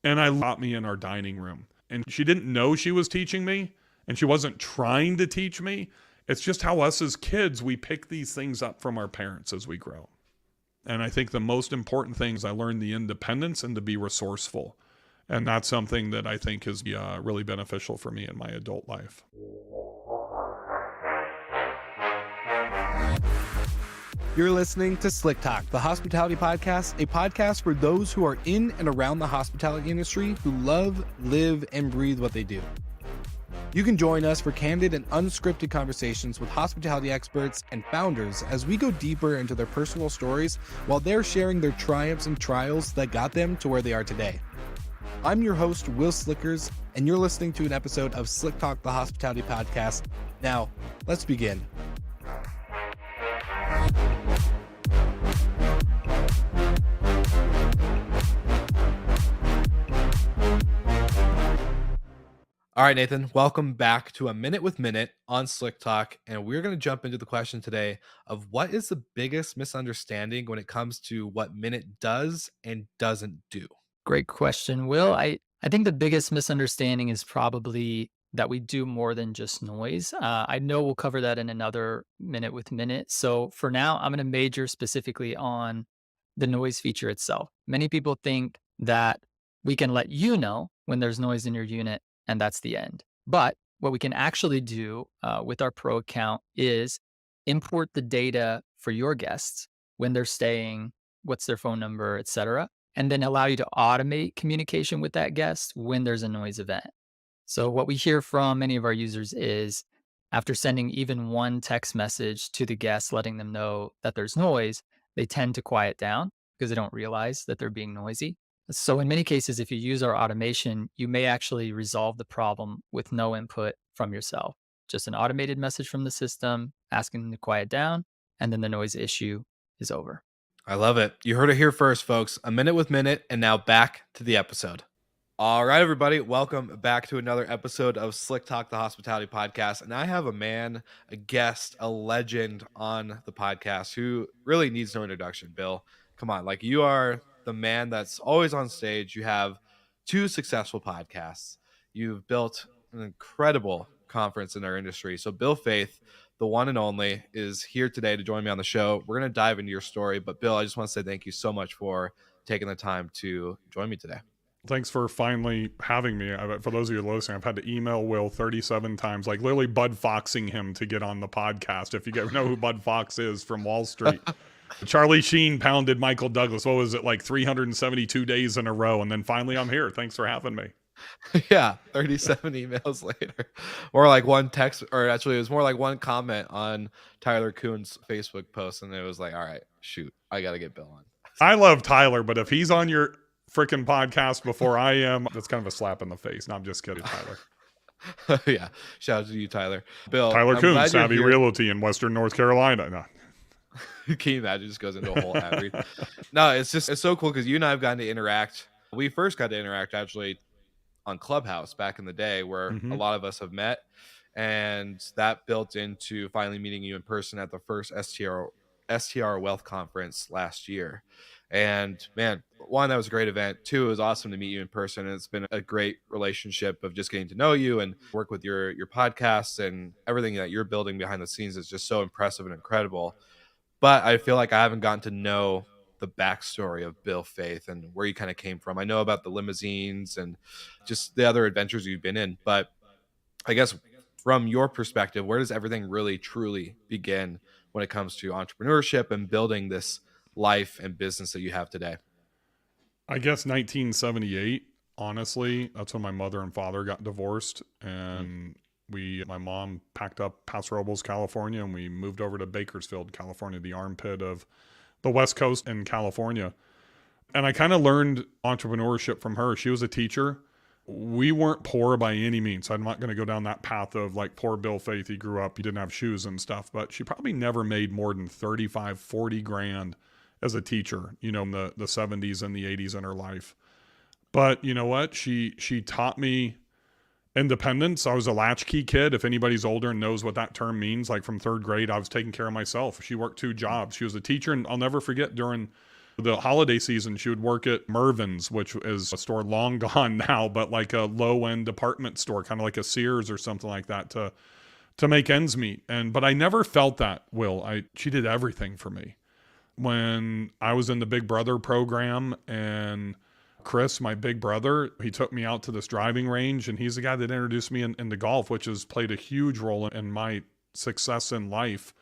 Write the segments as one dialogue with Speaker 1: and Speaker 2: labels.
Speaker 1: And I taught me in our dining room. And she didn't know she was teaching me, and she wasn't trying to teach me. It's just how us as kids, we pick these things up from our parents as we grow. And I think the most important thing is I learned the independence and to be resourceful. And that's something that I think is really beneficial for me in my adult life.
Speaker 2: You're listening to Slick Talk, the hospitality podcast, a podcast for those who are in and around the hospitality industry who love, live, and breathe what they do. You can join us for candid and unscripted conversations with hospitality experts and founders as we go deeper into their personal stories while they're sharing their triumphs and trials that got them to where they are today. I'm your host, Will Slickers, and you're listening to an episode of Slick Talk, the hospitality podcast. Now, let's begin. All right, Nathan, welcome back to A Minute with Minute on Slick Talk. And we're going to jump into the question today of what is the biggest misunderstanding when it comes to what Minute does and doesn't do?
Speaker 3: Great question, Will. I think the biggest misunderstanding is probably that we do more than just noise. I know we'll cover that in another Minute with Minute. So for now, I'm going to major specifically on the noise feature itself. Many people think that we can let you know when there's noise in your unit, and that's the end. But what we can actually do with our Pro account is import the data for your guests when they're staying, what's their phone number, et cetera, and then allow you to automate communication with that guest when there's a noise event. So what we hear from many of our users is after sending even one text message to the guests, letting them know that there's noise, they tend to quiet down because they don't realize that they're being noisy. So in many cases, if you use our automation, you may actually resolve the problem with no input from yourself. Just an automated message from the system asking them to quiet down, and then the noise issue is over.
Speaker 2: I love it. You heard it here first, folks. A Minute with Minute, and now back to the episode. All right, everybody. Welcome back to another episode of Slick Talk, the hospitality podcast. And I have a guest, a legend on the podcast who really needs no introduction. Bill, come on. Like, you are the man that's always on stage. You have 2 successful podcasts. You've built an incredible conference in our industry. So Bill Faeth, the one and only, is here today to join me on the show. We're going to dive into your story. But Bill, I just want to say thank you so much for taking the time to join me today.
Speaker 1: Thanks for finally having me. For those of you listening, I've had to email Will 37 times, like literally Bud Foxing him to get on the podcast. If you know who Bud Fox is from Wall Street. Charlie Sheen pounded Michael Douglas. What was it, like 372 days in a row? And then finally I'm here. Thanks for having me.
Speaker 2: Yeah, 37 emails later. Or like one text, or actually it was more like one comment on Tyler Kuhn's Facebook post. And it was like, all right, shoot, I got to get Bill on.
Speaker 1: I love Tyler, but if he's on your freaking podcast before I am, that's kind of a slap in the face. No, I'm just kidding, Tyler.
Speaker 2: Yeah, shout out to you, Tyler. Bill,
Speaker 1: Tyler Kuhn, Savvy Realty in Western North Carolina. No.
Speaker 2: Can you imagine? Just goes into a whole ad read. No, it's so cool because you and I have gotten to interact. We first got to interact actually on Clubhouse back in the day, where a lot of us have met, and that built into finally meeting you in person at the first STR Wealth Conference last year. And man, 1, that was a great event. 2, it was awesome to meet you in person. And it's been a great relationship of just getting to know you and work with your podcasts, and everything that you're building behind the scenes is just so impressive and incredible. But I feel like I haven't gotten to know the backstory of Bill Faeth and where you kind of came from. I know about the limousines and just the other adventures you've been in, but I guess from your perspective, where does everything really truly begin when it comes to entrepreneurship and building this life and business that you have today?
Speaker 1: I guess 1978, honestly, that's when my mother and father got divorced, and my mom packed up Paso Robles, California, and we moved over to Bakersfield, California, the armpit of the West Coast in California. And I kind of learned entrepreneurship from her. She was a teacher. We weren't poor by any means. I'm not going to go down that path of like poor Bill Faeth. He grew up, he didn't have shoes and stuff, but she probably never made more than 35, 40 grand as a teacher, in the 70s and the 80s in her life. But you know what? She taught me independence. I was a latchkey kid. If anybody's older and knows what that term means, like from 3rd grade, I was taking care of myself. She worked 2 jobs. She was a teacher, and I'll never forget during The holiday season, she would work at Mervyn's, which is a store long gone now, but like a low-end department store, kind of like a Sears or something like that, to make ends meet. But I never felt that, Will. She did everything for me. When I was in the Big Brother program, and Chris, my big brother, he took me out to this driving range, and he's the guy that introduced me into golf, which has played a huge role in my success in life.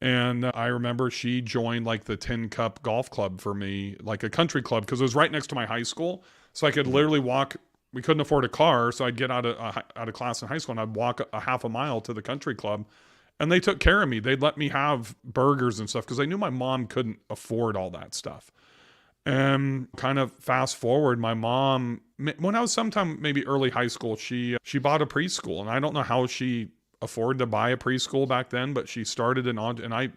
Speaker 1: And I remember she joined like the Tin Cup Golf Club for me, like a country club, because it was right next to my high school. So I could literally walk. We couldn't afford a car, so I'd get out of class in high school, and I'd walk a half a mile to the country club. And they took care of me. They'd let me have burgers and stuff because they knew my mom couldn't afford all that stuff. And kind of fast forward, my mom, when I was sometime maybe early high school, she bought a preschool. And I don't know how she afford to buy a preschool back then, but she started and I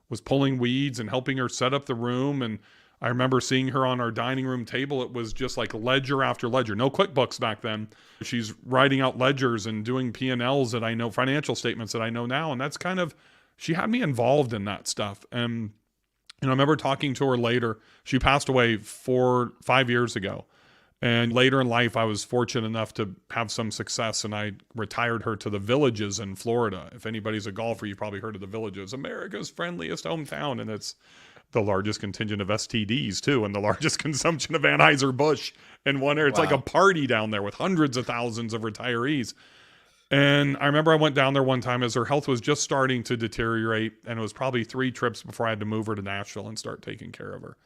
Speaker 1: was pulling weeds and helping her set up the room. And I remember seeing her on our dining room table. It was just like ledger after ledger, no QuickBooks back then. She's writing out ledgers and doing P&Ls that I know, financial statements that I know now. And that's kind of, she had me involved in that stuff. And I remember talking to her later. She passed away 5 years ago. And later in life, I was fortunate enough to have some success, and I retired her to the Villages in Florida. If anybody's a golfer, you've probably heard of the Villages, America's friendliest hometown, and it's the largest contingent of STDs too, and the largest consumption of Anheuser-Busch in one area. It's like a party down there with hundreds of thousands of retirees. And I remember I went down there one time as her health was just starting to deteriorate, and it was probably 3 trips before I had to move her to Nashville and start taking care of her.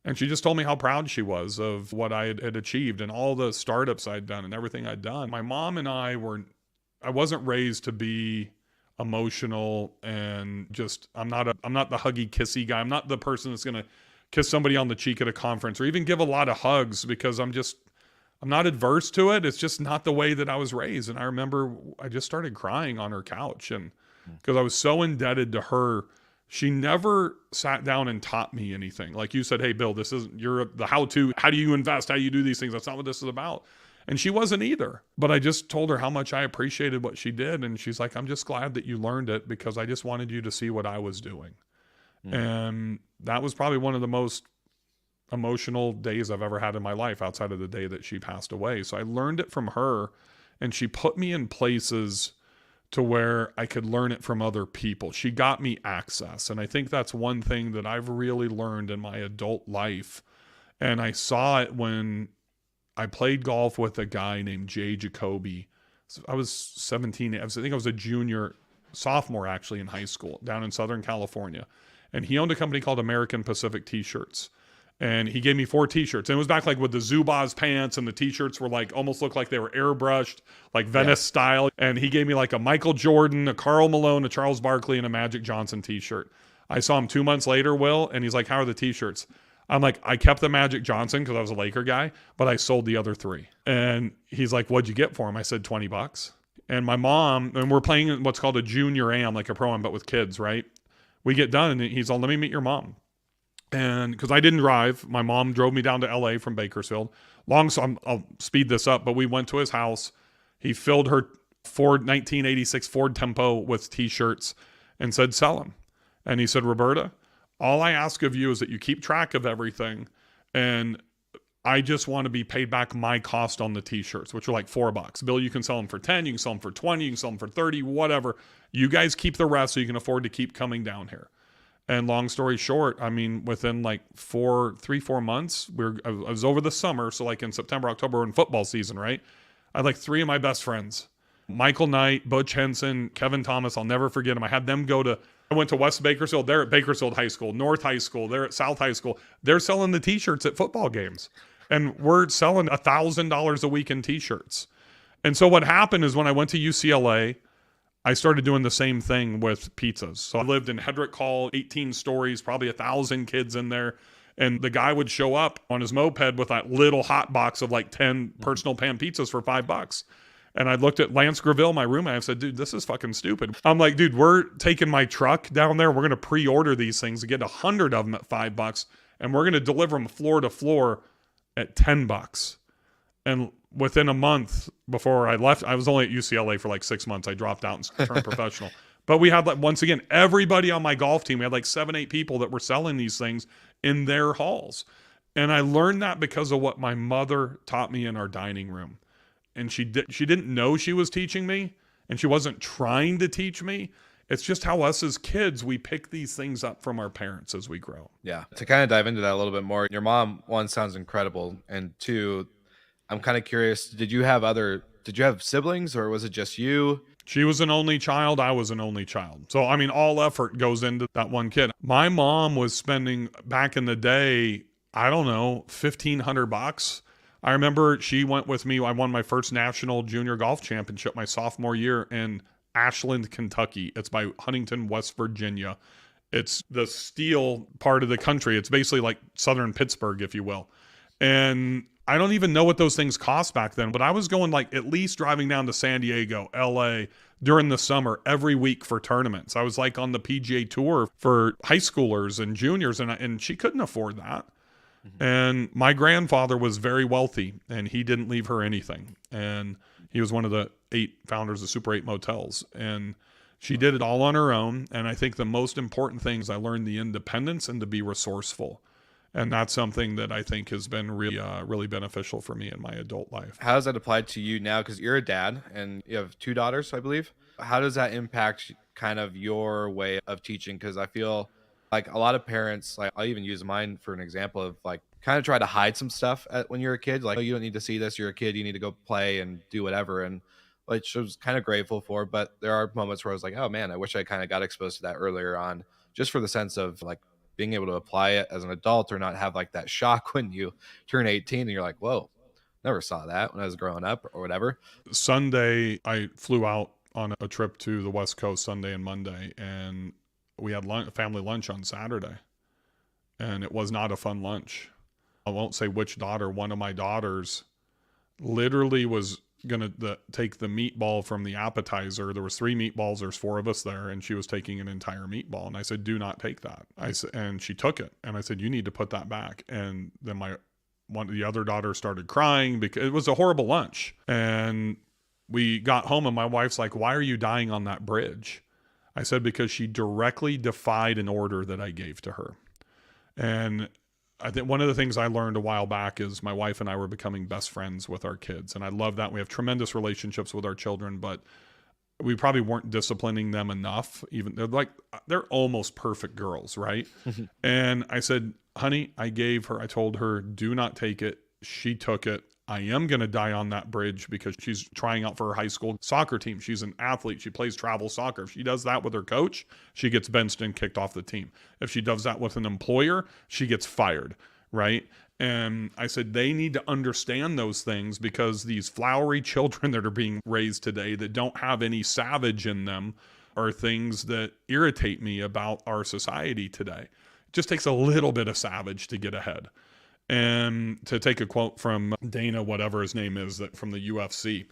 Speaker 1: And she just told me how proud she was of what I had achieved and all the startups I'd done and everything I'd done. My mom and I wasn't raised to be emotional and just, I'm not the huggy kissy guy. I'm not the person that's going to kiss somebody on the cheek at a conference or even give a lot of hugs because I'm not adverse to it. It's just not the way that I was raised. And I remember I just started crying on her couch, and because I was so indebted to her. She never sat down and taught me anything. Like you said, hey, Bill, you're the how-to, how do you invest, how do you do these things? That's not what this is about. And she wasn't either. But I just told her how much I appreciated what she did. And she's like, I'm just glad that you learned it because I just wanted you to see what I was doing. And that was probably one of the most emotional days I've ever had in my life outside of the day that she passed away. So I learned it from her, and she put me in places to where I could learn it from other people. She got me access. And I think that's one thing that I've really learned in my adult life. And I saw it when I played golf with a guy named Jay Jacoby. I was 17. I think I was a sophomore actually in high school down in Southern California. And he owned a company called American Pacific T-Shirts. And he gave me 4 T-shirts. And it was back like with the Zubaz pants, and the T-shirts were like, almost looked like they were airbrushed, like Venice style. And he gave me like a Michael Jordan, a Karl Malone, a Charles Barkley, and a Magic Johnson T-shirt. I saw him 2 months later, Will, and he's like, how are the T-shirts? I'm like, I kept the Magic Johnson because I was a Laker guy, but I sold the other 3. And he's like, what'd you get for him? I said, $20. And my mom, and we're playing what's called a junior am, like a pro-am, but with kids, right? We get done, and he's like, let me meet your mom. And because I didn't drive, my mom drove me down to LA from Bakersfield. I'll speed this up, but we went to his house. He filled her 1986 Ford Tempo with T-shirts and said, sell them. And he said, Roberta, all I ask of you is that you keep track of everything. And I just want to be paid back my cost on the T-shirts, which are like $4. Bill, you can sell them for 10, you can sell them for 20, you can sell them for 30, whatever. You guys keep the rest so you can afford to keep coming down here. And long story short, I mean, within like 4 months, I was over the summer. So like in September, October, in football season, right? I had like 3 of my best friends, Michael Knight, Butch Henson, Kevin Thomas. I'll never forget them. I went to West Bakersfield. They're at Bakersfield High School, North High School. They're at South High School. They're selling the T-shirts at football games. And we're selling $1,000 a week in T-shirts. And so what happened is when I went to UCLA, I started doing the same thing with pizzas. So I lived in Hedrick Hall, 18 stories, probably 1,000 kids in there. And the guy would show up on his moped with that little hot box of like 10 personal pan pizzas for $5. And I looked at Lance Graville, my roommate. I said, dude, this is fucking stupid. I'm like, dude, we're taking my truck down there. We're going to pre-order these things to get 100 of them at $5. And we're going to deliver them floor to floor at $10. And within a month before I left, I was only at UCLA for like 6 months. I dropped out and turned professional. But we had, like, once again, everybody on my golf team, we had like 7, 8 people that were selling these things in their halls. And I learned that because of what my mother taught me in our dining room. And she didn't know she was teaching me, and she wasn't trying to teach me. It's just how us as kids, we pick these things up from our parents as we grow.
Speaker 2: Yeah. To kind of dive into that a little bit more, your mom, one, sounds incredible. And two, I'm kind of curious, did you have siblings, or was it just you?
Speaker 1: She was an only child. I was an only child. So, I mean, all effort goes into that one kid. My mom was spending back in the day, I don't know, $1,500. I remember she went with me. I won my first national junior golf championship my sophomore year in Ashland, Kentucky. It's by Huntington, West Virginia. It's the steel part of the country. It's basically like southern Pittsburgh, if you will. And I don't even know what those things cost back then, but I was going like at least driving down to San Diego, LA during the summer every week for tournaments. I was like on the PGA Tour for high schoolers and juniors, and she couldn't afford that. And my grandfather was very wealthy, and he didn't leave her anything. And he was one of the 8 founders of Super 8 Motels. And she did it all on her own. And I think the most important thing is I learned the independence and to be resourceful. And that's something that I think has been really beneficial for me in my adult life.
Speaker 2: How does that apply to you now? Because you're a dad and you have 2 daughters, I believe. How does that impact kind of your way of teaching? Because I feel like a lot of parents, like I'll even use mine for an example of like kind of try to hide some stuff when you're a kid. Like, oh, you don't need to see this. You're a kid. You need to go play and do whatever. And which I was kind of grateful for. But there are moments where I was like, oh man, I wish I kind of got exposed to that earlier on, just for the sense of like being able to apply it as an adult or not have like that shock when you turn 18 and you're like, whoa, never saw that when I was growing up or whatever.
Speaker 1: Sunday, I flew out on a trip to the West Coast Sunday and Monday, and we had family lunch on Saturday, and it was not a fun lunch. I won't say which daughter. One of my daughters literally was going to take the meatball from the appetizer. There was 3 meatballs. There's 4 of us there, and she was taking an entire meatball. And I said, do not take that. And she took it. And I said, you need to put that back. And then the other daughter started crying because it was a horrible lunch. And we got home, and my wife's like, why are you dying on that bridge? I said, because she directly defied an order that I gave to her. And I think one of the things I learned a while back is my wife and I were becoming best friends with our kids. And I love that. We have tremendous relationships with our children, but we probably weren't disciplining them enough. Even they're almost perfect girls, right? And I said, honey, I told her, do not take it. She took it. I am going to die on that bridge because she's trying out for her high school soccer team. She's an athlete. She plays travel soccer. If she does that with her coach, she gets benched and kicked off the team. If she does that with an employer, she gets fired, right? And I said, they need to understand those things because these flowery children that are being raised today that don't have any savage in them are things that irritate me about our society today. It just takes a little bit of savage to get ahead. And to take a quote from Dana, whatever his name is, that from the UFC.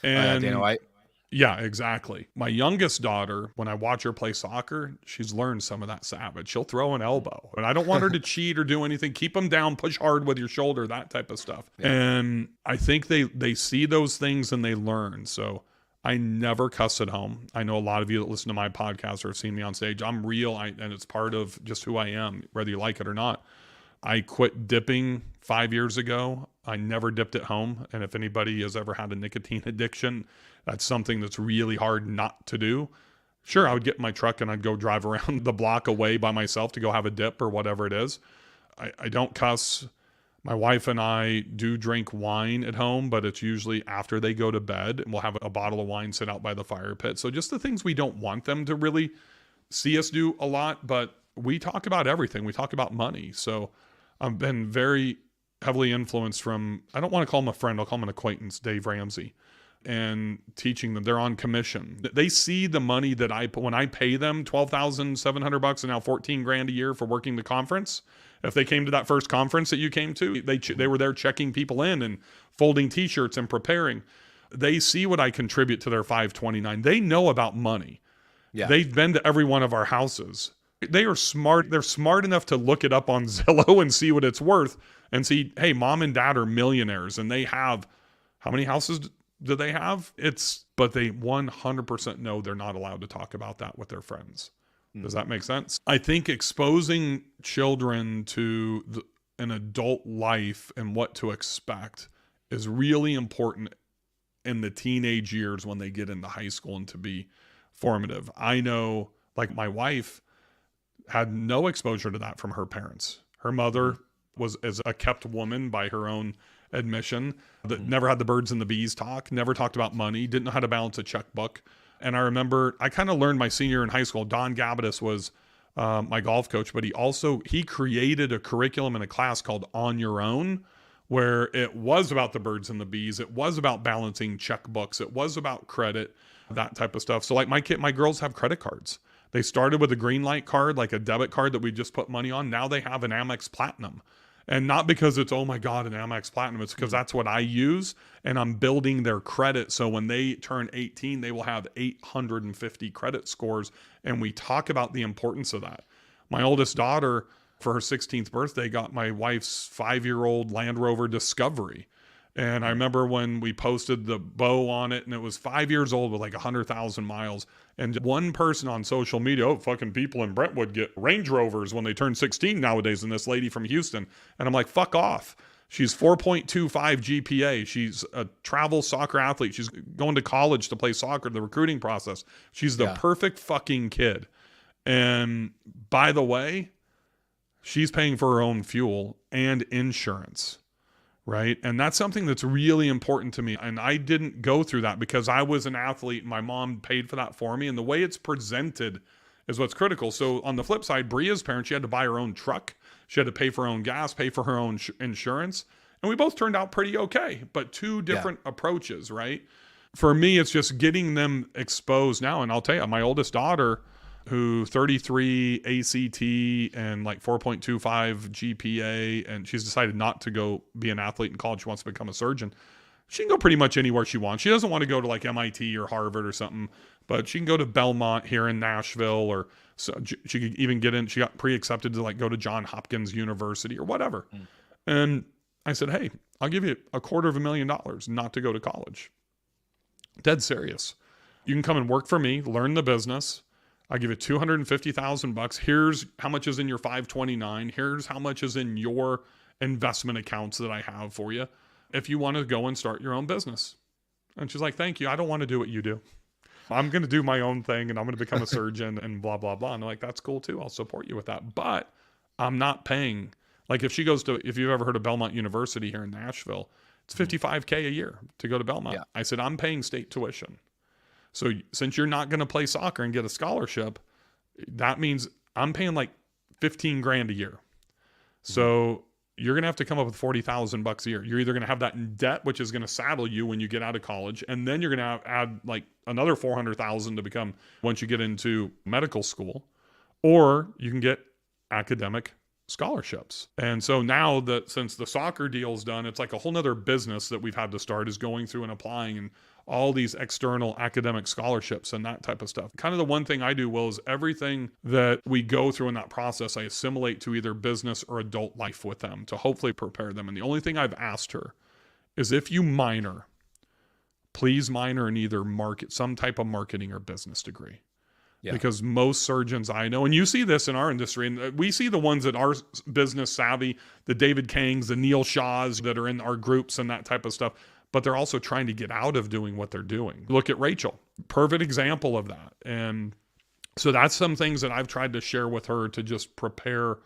Speaker 1: And
Speaker 2: Dana White.
Speaker 1: Yeah, exactly. My youngest daughter, when I watch her play soccer, she's learned some of that savage. She'll throw an elbow. And I don't want her to cheat or do anything. Keep them down, push hard with your shoulder, that type of stuff. Yeah. And I think they see those things and they learn. So I never cuss at home. I know a lot of you that listen to my podcast or have seen me on stage. I'm real, and it's part of just who I am, whether you like it or not. I quit dipping 5 years ago. I never dipped at home. And if anybody has ever had a nicotine addiction, that's something that's really hard not to do. Sure, I would get in my truck and I'd go drive around the block away by myself to go have a dip or whatever it is. I don't cuss. My wife and I do drink wine at home, but it's usually after they go to bed, and we'll have a bottle of wine sit out by the fire pit. So just the things we don't want them to really see us do a lot, but we talk about everything. We talk about money. So I've been very heavily influenced from, I don't want to call him a friend, I'll call him an acquaintance, Dave Ramsey, and teaching them. They're on commission. They see the money that when I pay them $12,700 and now $14,000 a year for working the conference. If they came to that first conference that you came to, they were there checking people in and folding t-shirts and preparing. They see what I contribute to their 529. They know about money. Yeah. They've been to every one of our houses. They are smart. They're smart enough to look it up on Zillow and see what it's worth and see, hey, mom and dad are millionaires and they have, how many houses do they have? But they 100% know they're not allowed to talk about that with their friends. Does that make sense? I think exposing children to an adult life and what to expect is really important in the teenage years when they get into high school and to be formative. I know, like, my wife had no exposure to that from her parents. Her mother was as a kept woman by her own admission, that never had the birds and the bees talk, never talked about money, didn't know how to balance a checkbook. And I remember I kind of learned my senior in high school. Don Gabadis was my golf coach, but he created a curriculum in a class called On Your Own, where it was about the birds and the bees. It was about balancing checkbooks. It was about credit, that type of stuff. So like my girls have credit cards. They started with a green light card, like a debit card that we just put money on. Now they have an Amex Platinum. And not because it's, oh my God, an Amex Platinum. It's because that's what I use. And I'm building their credit. So when they turn 18, they will have 850 credit scores. And we talk about the importance of that. My oldest daughter, for her 16th birthday, got my wife's 5-year-old Land Rover Discovery. And I remember when we posted the bow on it, and it was 5 years old with like 100,000 miles. And one person on social media, oh, fucking people in Brentwood get Range Rovers when they turn 16 nowadays. And this lady from Houston. And I'm like, fuck off. She's 4.25 GPA. She's a travel soccer athlete. She's going to college to play soccer, the recruiting process. She's the perfect fucking kid. And by the way, she's paying for her own fuel and insurance. Right. And that's something that's really important to me. And I didn't go through that because I was an athlete and my mom paid for that for me. And the way it's presented is what's critical. So on the flip side, Bria's parents, she had to buy her own truck. She had to pay for her own gas, pay for her own insurance. And we both turned out pretty okay, but two different approaches, right? For me, it's just getting them exposed now. And I'll tell you, my oldest daughter, who 33 ACT and like 4.25 GPA, and she's decided not to go be an athlete in college. She wants to become a surgeon. She can go pretty much anywhere she wants. She doesn't want to go to like MIT or Harvard or something, but she can go to Belmont here in Nashville, or so she could even get in. She got pre-accepted to like go to Johns Hopkins University or whatever. And I said, hey, I'll give you $250,000 not to go to college. Dead serious. You can come and work for me, learn the business. I give you $250,000. Here's how much is in your 529. Here's how much is in your investment accounts that I have for you, if you want to go and start your own business. And she's like, thank you. I don't want to do what you do. I'm going to do my own thing and I'm going to become a surgeon and blah, blah, blah. And I'm like, that's cool too. I'll support you with that. But I'm not paying. Like if you've ever heard of Belmont University here in Nashville, it's $55K a year to go to Belmont. Yeah. I said, I'm paying state tuition. So since you're not going to play soccer and get a scholarship, that means I'm paying like $15,000 a year. So you're going to have to come up with $40,000 a year. You're either going to have that in debt, which is going to saddle you when you get out of college. And then you're going to add like another $400,000 to become once you get into medical school, or you can get academic scholarships. And so now that since the soccer deal's done, it's like a whole nother business that we've had to start, is going through and applying and all these external academic scholarships and that type of stuff. Kind of the one thing I do, Will, is everything that we go through in that process, I assimilate to either business or adult life with them to hopefully prepare them. And the only thing I've asked her is, if you minor, please minor in either some type of marketing or business degree. Yeah. Because most surgeons I know, and you see this in our industry, and we see the ones that are business savvy, the David Kangs, the Neil Shaws that are in our groups and that type of stuff, but they're also trying to get out of doing what they're doing. Look at Rachel, perfect example of that. And so that's some things that I've tried to share with her to just prepare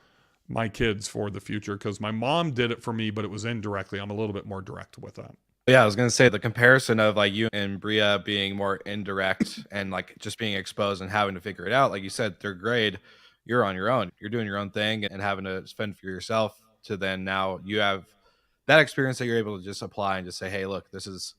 Speaker 1: my kids for the future, because my mom did it for me, but it was indirectly. I'm a little bit more direct with that.
Speaker 2: Yeah, I was going to say the comparison of like you and Bria being more indirect and like just being exposed and having to figure it out. Like you said, third grade, you're on your own. You're doing your own thing and having to fend for yourself, to then now you have that experience that you're able to just apply and just say, hey, look, this is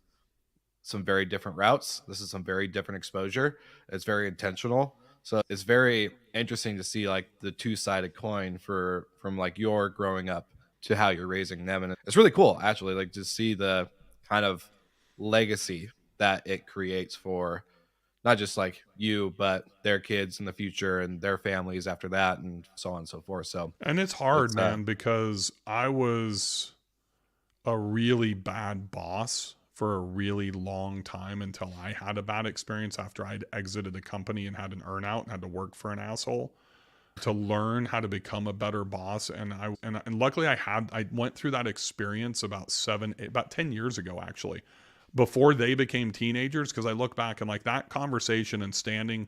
Speaker 2: some very different routes. This is some very different exposure. It's very intentional. So it's very interesting to see like the two-sided coin from like your growing up to how you're raising them. And it's really cool, actually, like to see the kind of legacy that it creates for not just like you, but their kids in the future and their families after that, and so on and so forth. So,
Speaker 1: and it's hard, man, because I was a really bad boss for a really long time until I had a bad experience after I'd exited a company and had an earnout and had to work for an asshole to learn how to become a better boss. And luckily I went through that experience about 10 years ago, actually, before they became teenagers. Cause I look back and like that conversation and standing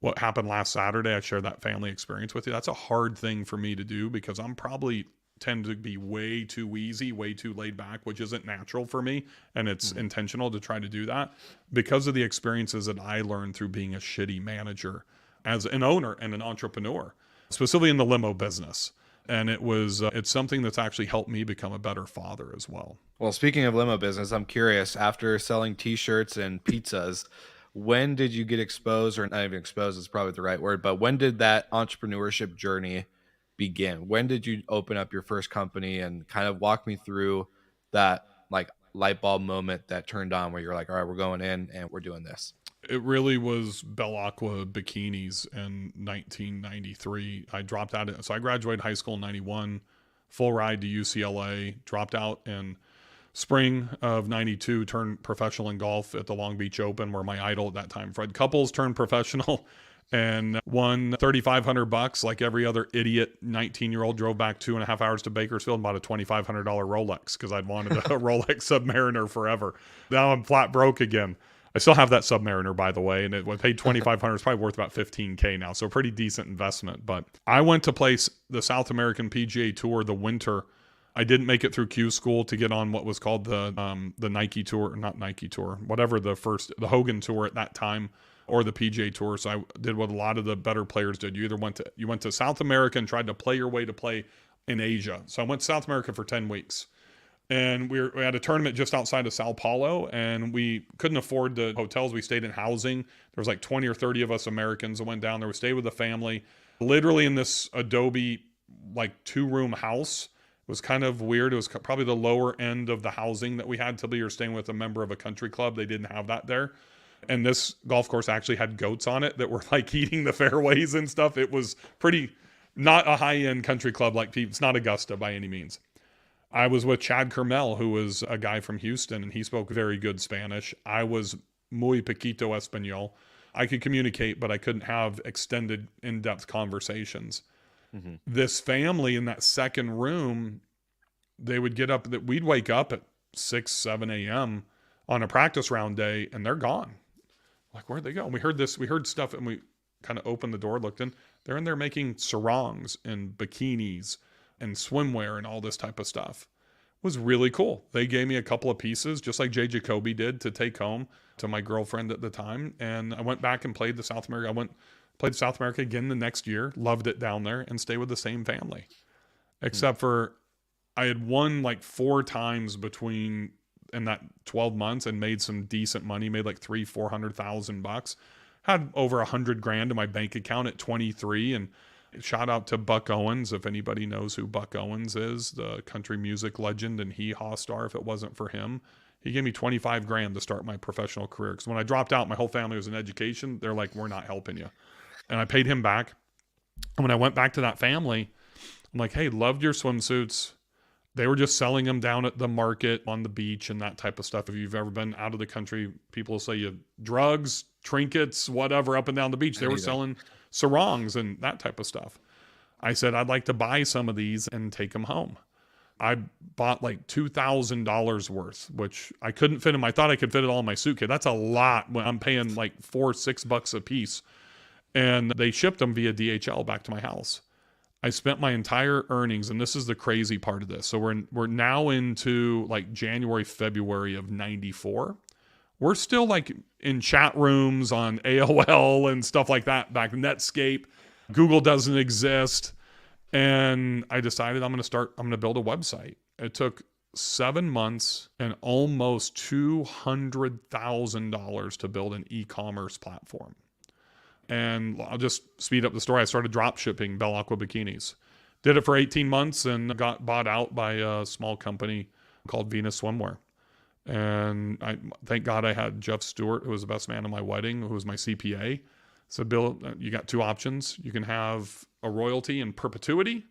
Speaker 1: what happened last Saturday, I shared that family experience with you. That's a hard thing for me to do because I'm probably tend to be way too easy, way too laid back, which isn't natural for me. And it's intentional to try to do that because of the experiences that I learned through being a shitty manager as an owner and an entrepreneur, specifically in the limo business. And it's something that's actually helped me become a better father as well.
Speaker 2: Well, speaking of limo business, I'm curious, after selling t-shirts and pizzas, when did you get exposed, or not even exposed is probably the right word, but when did that entrepreneurship journey begin? When did you open up your first company, and kind of walk me through that like light bulb moment that turned on where you're like, all right, we're going in and we're doing this?
Speaker 1: It really was Bell Aqua bikinis in 1993. I dropped out. So I graduated high school in 91, full ride to UCLA, dropped out in spring of 92, turned professional in golf at the Long Beach Open, where my idol at that time, Fred Couples, turned professional and won $3,500 like every other idiot 19-year-old. Drove back 2.5 hours to Bakersfield and bought a $2,500 Rolex because I'd wanted a Rolex Submariner forever. Now I'm flat broke again. I still have that Submariner, by the way, and it was paid $2,500. It's probably worth about $15K now, so a pretty decent investment. But I went to play the South American PGA Tour the winter. I didn't make it through Q school to get on what was called the Nike Tour, not Nike Tour, whatever the Hogan Tour at that time, or the PGA Tour. So I did what a lot of the better players did. You went to South America and tried to play your way to play in Asia. So I went to South America for 10 weeks. And we had a tournament just outside of Sao Paulo, and we couldn't afford the hotels. We stayed in housing. There was like 20 or 30 of us Americans that went down there. We stayed with the family, literally in this Adobe like 2-room house. It was kind of weird. It was probably the lower end of the housing that we had. Typically, you're staying with a member of a country club. They didn't have that there. And this golf course actually had goats on it that were like eating the fairways and stuff. It was pretty, not a high-end country club like people. It's not Augusta by any means. I was with Chad Kermel, who was a guy from Houston, and he spoke very good Spanish. I was muy poquito español. I could communicate, but I couldn't have extended, in-depth conversations. Mm-hmm. This family in that second room, they would get up, we'd wake up at 6, 7 a.m. on a practice round day, and they're gone. Like, where'd they go? And we heard stuff, and we kind of opened the door, looked in. They're in there making sarongs and bikinis and swimwear and all this type of stuff. It was really cool. They gave me a couple of pieces, just like Jay Jacoby did, to take home to my girlfriend at the time. And I went back and played the South America. Played South America again the next year, loved it down there, and stayed with the same family. Except for I had won like 4 times in that 12 months and made some decent money, made like $300,000-$400,000. Had over $100,000 in my bank account at 23, and shout out to Buck Owens, if anybody knows who Buck Owens is, the country music legend and hee-haw star. If it wasn't for him, he gave me $25,000 to start my professional career. Because when I dropped out, my whole family was in education. They're like, we're not helping you. And I paid him back. And when I went back to that family, I'm like, hey, loved your swimsuits. They were just selling them down at the market on the beach and that type of stuff. If you've ever been out of the country, people will say you drugs, trinkets, whatever, up and down the beach. They were selling sarongs and that type of stuff. I said, I'd like to buy some of these and take them home. I bought like $2,000 worth, which I couldn't fit in. I thought I could fit it all in my suitcase. That's a lot when I'm paying like $4-6 a piece. And they shipped them via DHL back to my house. I spent my entire earnings, and this is the crazy part of this. So we're now into like January, February of 94. We're still like in chat rooms on AOL and stuff like that back in Netscape. Google doesn't exist. And I decided I'm going to build a website. It took 7 months and almost $200,000 to build an e-commerce platform. And I'll just speed up the story. I started drop shipping Bell Aqua bikinis. Did it for 18 months and got bought out by a small company called Venus Swimwear. And thank God I had Jeff Stewart, who was the best man at my wedding, who was my CPA. So, Bill, you got 2 options. You can have a royalty in perpetuity,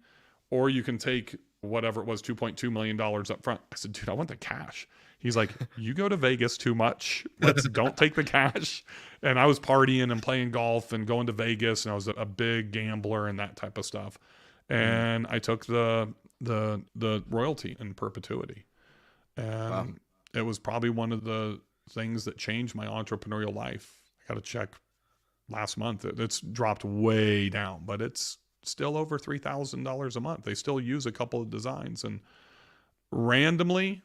Speaker 1: or you can take whatever it was, $2.2 million up front. I said, dude, I want the cash. He's like, you go to Vegas too much. Don't take the cash. And I was partying and playing golf and going to Vegas, and I was a big gambler and that type of stuff. And I took the royalty in perpetuity. And it was probably one of the things that changed my entrepreneurial life. I got to check last month. It's dropped way down, but it's still over $3,000 a month. They still use a couple of designs, and randomly,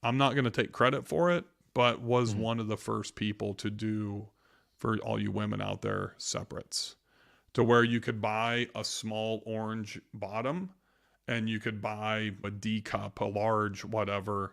Speaker 1: I'm not going to take credit for it, but was one of the first people to do, for all you women out there, separates, to where you could buy a small orange bottom and you could buy a D cup, a large whatever,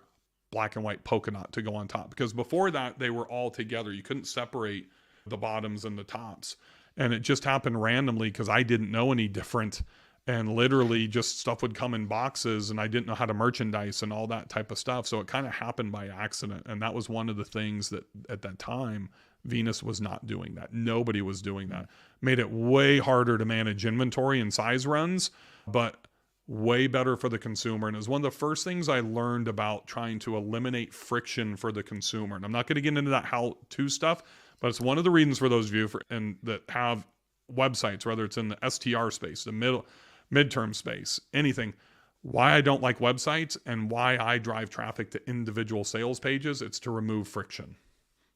Speaker 1: black and white polka dot to go on top. Because before that, they were all together. You couldn't separate the bottoms and the tops. And it just happened randomly because I didn't know any different. And literally just stuff would come in boxes, and I didn't know how to merchandise and all that type of stuff. So it kind of happened by accident. And that was one of the things that at that time, Venus was not doing that. Nobody was doing that. Made it way harder to manage inventory and size runs, but way better for the consumer. And it was one of the first things I learned about trying to eliminate friction for the consumer. And I'm not going to get into that how-to stuff, but it's one of the reasons for those of you that have websites, whether it's in the STR space, the midterm space, anything, why I don't like websites and why I drive traffic to individual sales pages. It's to remove friction.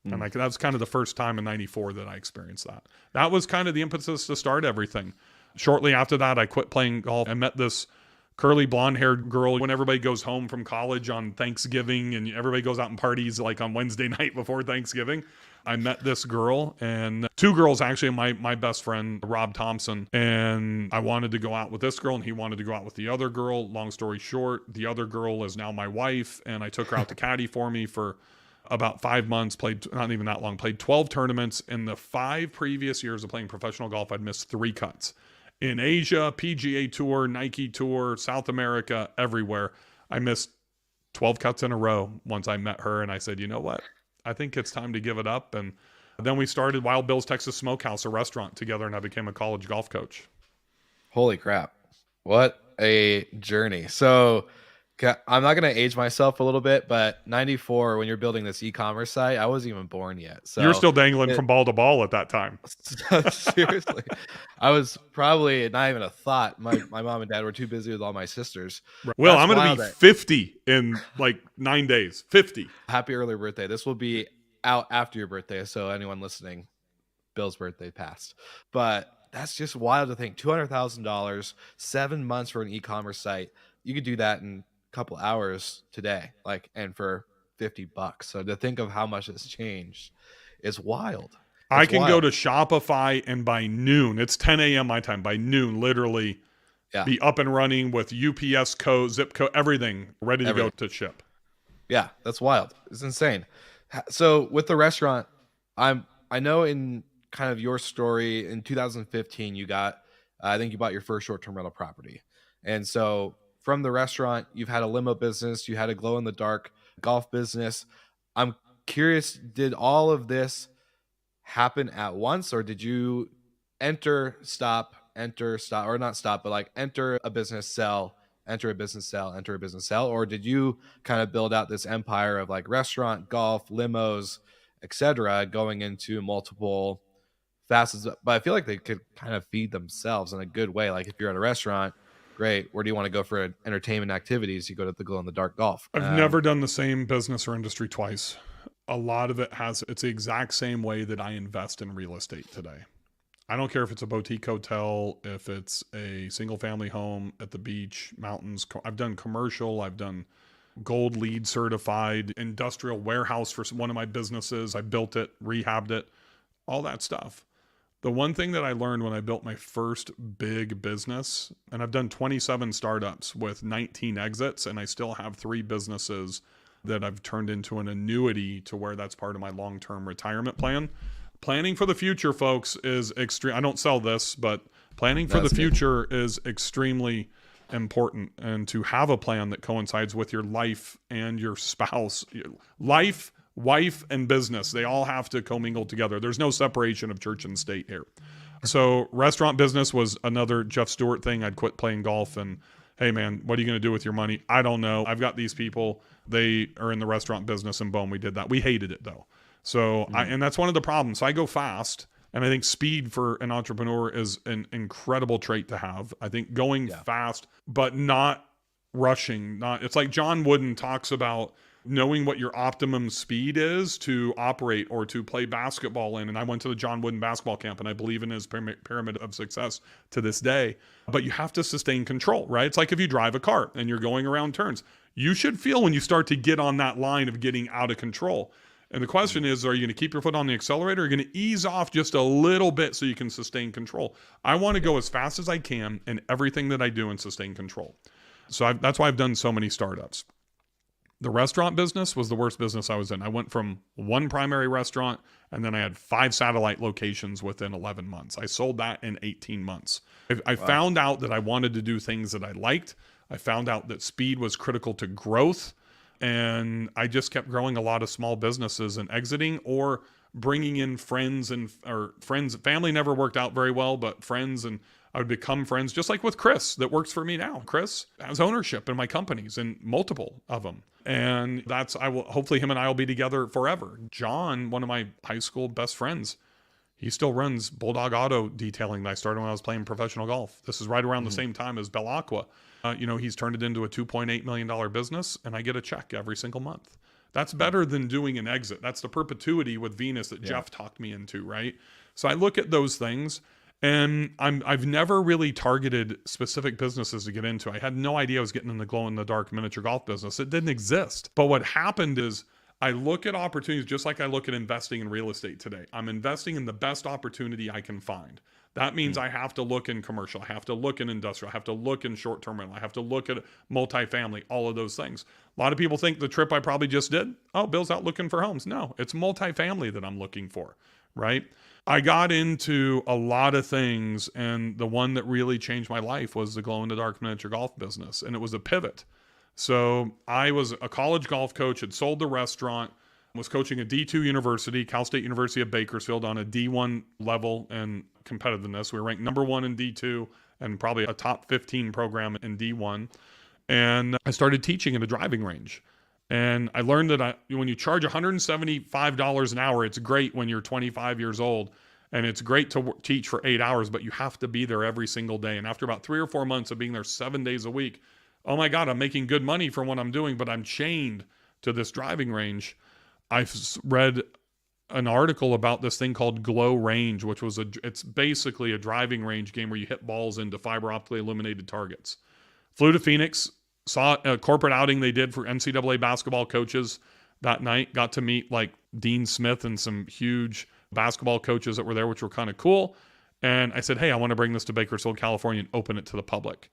Speaker 1: And that was kind of the first time in 94 that I experienced that. That was kind of the impetus to start everything. Shortly after that, I quit playing golf. I met this curly blonde-haired girl when everybody goes home from college on Thanksgiving and everybody goes out and parties like on Wednesday night before Thanksgiving. I met this girl, and two girls actually, my best friend, Rob Thompson, and I wanted to go out with this girl and he wanted to go out with the other girl. Long story short, the other girl is now my wife, and I took her out to caddy for me for about 5 months, played not even that long, played 12 tournaments. In the 5 previous years of playing professional golf, I'd missed 3 cuts. In Asia, PGA Tour, Nike Tour, South America, everywhere. I missed 12 cuts in a row once I met her, and I said, you know what? I think it's time to give it up. And then we started Wild Bill's Texas Smokehouse, a restaurant, together, and I became a college golf coach.
Speaker 2: Holy crap. What a journey. So I'm not going to age myself a little bit, but 94, when you're building this e-commerce site, I wasn't even born yet. So
Speaker 1: you were still dangling from ball to ball at that time.
Speaker 2: Seriously. I was probably not even a thought. My mom and dad were too busy with all my sisters.
Speaker 1: Well, I'm going to be 50 in like 9 days. 50.
Speaker 2: Happy early birthday. This will be out after your birthday. So anyone listening, Bill's birthday passed. But that's just wild to think. $200,000, 7 months for an e-commerce site. You could do that in couple hours today, and for $50. So to think of how much it's changed is wild.
Speaker 1: I can go to Shopify and by noon, it's 10 a.m. my time, by noon, literally be up and running with UPS code, zip code, everything ready to go to ship.
Speaker 2: Yeah, that's wild. It's insane. So with the restaurant, I know in kind of your story in 2015, you got, I think you bought your first short-term rental property. And so from the restaurant, you've had a limo business, you had a glow-in-the-dark golf business. I'm curious, did all of this happen at once, or did you enter, or not stop, but like enter a business, sell, enter a business, sell, enter a business, sell, or did you kind of build out this empire of like restaurant, golf, limos, etc., going into multiple facets? But I feel like they could kind of feed themselves in a good way. Like if you're at a restaurant, great. Where do you want to go for entertainment activities? You go to the glow-in-the-dark golf.
Speaker 1: I've never done the same business or industry twice. A lot of it's the exact same way that I invest in real estate today. I don't care if it's a boutique hotel, if it's a single family home at the beach, mountains. I've done commercial. I've done gold LEED certified industrial warehouse for one of my businesses. I built it, rehabbed it, all that stuff. The one thing that I learned when I built my first big business, and I've done 27 startups with 19 exits, and I still have 3 businesses that I've turned into an annuity to where that's part of my long-term retirement plan. Planning for the future, folks, is extreme. I don't sell this, but planning for the future is extremely important. And to have a plan that coincides with your life and your spouse, life, wife, and business, they all have to commingle together. There's no separation of church and state here. So restaurant business was another Jeff Stewart thing. I'd quit playing golf and hey man, what are you going to do with your money? I don't know. I've got these people. They are in the restaurant business, and boom, we did that. We hated it though. So and that's one of the problems. So I go fast. And I think speed for an entrepreneur is an incredible trait to have. I think going fast, but not rushing. It's like John Wooden talks about knowing what your optimum speed is to operate or to play basketball in. And I went to the John Wooden basketball camp, and I believe in his pyramid of success to this day. But you have to sustain control, right? It's like if you drive a car and you're going around turns. You should feel when you start to get on that line of getting out of control. And the question is, are you going to keep your foot on the accelerator? Or are you going to ease off just a little bit so you can sustain control? I want to go as fast as I can in everything that I do and sustain control. So that's why I've done so many startups. The restaurant business was the worst business I was in. I went from one primary restaurant, and then I had 5 satellite locations within 11 months. I sold that in 18 months. I found out that I wanted to do things that I liked. I found out that speed was critical to growth. And I just kept growing a lot of small businesses and exiting or bringing in friends. Family never worked out very well, but friends, and I would become friends, just like with Chris that works for me now. Chris has ownership in my companies and multiple of them. And hopefully him and I will be together forever. John, one of my high school best friends, he still runs Bulldog Auto Detailing that I started when I was playing professional golf. This is right around the same time as Bell Aqua. He's turned it into a $2.8 million business, and I get a check every single month. That's better than doing an exit. That's the perpetuity with Venus that Jeff talked me into, right? So I look at those things, and I've never really targeted specific businesses to get into. I had no idea I was getting in the glow-in-the-dark miniature golf business. It didn't exist. But what happened is I look at opportunities just like I look at investing in real estate today. I'm investing in the best opportunity I can find. That means I have to look in commercial. I have to look in industrial. I have to look in short-term rental. I have to look at multifamily, all of those things. A lot of people think the trip I probably just did, Bill's out looking for homes. No, it's multifamily that I'm looking for, right? I got into a lot of things, and the one that really changed my life was the glow-in-the-dark miniature golf business, and it was a pivot. So I was a college golf coach, had sold the restaurant, was coaching a D2 university, Cal State University of Bakersfield, on a D1 level and competitiveness. We were ranked number 1 in D2 and probably a top 15 program in D1. And I started teaching at a driving range. And I learned that when you charge $175 an hour, it's great when you're 25 years old. And it's great to teach for 8 hours, but you have to be there every single day. And after about 3 or 4 months of being there 7 days a week, oh my God, I'm making good money for what I'm doing, but I'm chained to this driving range. I've read an article about this thing called Glow Range, which was it's basically a driving range game where you hit balls into fiber optically illuminated targets. Flew to Phoenix, saw a corporate outing they did for NCAA basketball coaches that night, got to meet like Dean Smith and some huge basketball coaches that were there, which were kind of cool. And I said, hey, I want to bring this to Bakersfield, California and open it to the public.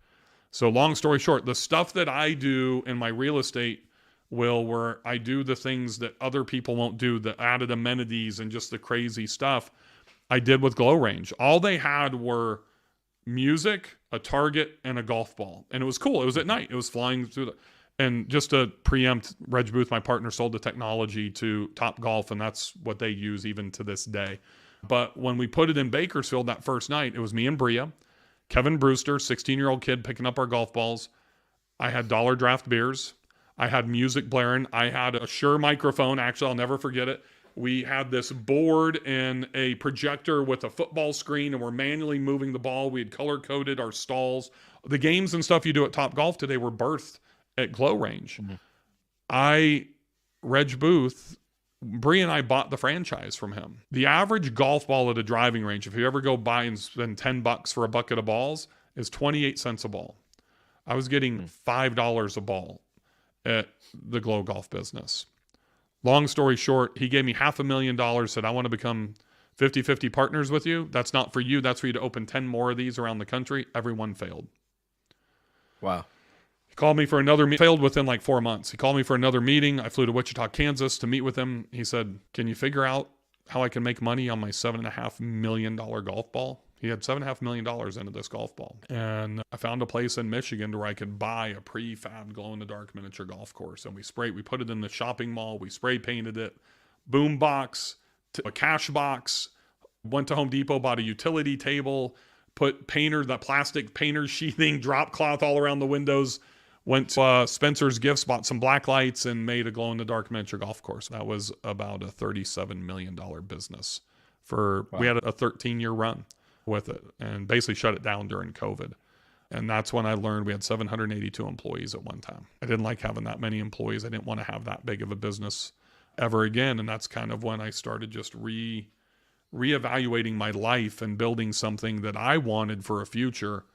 Speaker 1: So long story short, the stuff that I do in my real estate where I do the things that other people won't do, the added amenities and just the crazy stuff, I did with Glow Range. All they had were music, a target, and a golf ball. And it was cool. It was at night. It was flying through and just to preempt, Reg Booth, my partner, sold the technology to Top Golf, and that's what they use even to this day. But when we put it in Bakersfield that first night, it was me and Bria, Kevin Brewster, 16-year-old kid picking up our golf balls. I had Dollar Draft beers. I had music blaring. I had a Shure microphone. Actually, I'll never forget it. We had this board and a projector with a football screen, and we're manually moving the ball. We had color-coded our stalls. The games and stuff you do at Top Golf today were birthed at Glow Range. Mm-hmm. Reg Booth, Bree and I bought the franchise from him. The average golf ball at a driving range, if you ever go buy and spend $10 for a bucket of balls, is 28 cents a ball. I was getting $5 a ball at the Glow Golf business. Long story short, he gave me $500,000, said, I want to become 50-50 partners with you. That's not for you. That's for you to open 10 more of these around the country. Everyone failed.
Speaker 2: Wow.
Speaker 1: He called me for another meeting. Failed within like 4 months. He called me for another meeting. I flew to Wichita, Kansas to meet with him. He said, can you figure out how I can make money on my $7.5 million golf ball? He had $7.5 million into this golf ball. And I found a place in Michigan where I could buy a prefab glow-in-the-dark miniature golf course. And we put it in the shopping mall. We spray painted it. Boom box, a cash box. Went to Home Depot, bought a utility table, put that plastic painter sheathing, drop cloth all around the windows, went to Spencer's Gifts, bought some black lights, and made a glow-in-the-dark miniature golf course. That was about a $37 million business. We had a 13-year run with it and basically shut it down during COVID. And that's when I learned we had 782 employees at one time. I didn't like having that many employees. I didn't want to have that big of a business ever again. And that's kind of when I started just reevaluating my life and building something that I wanted for a future.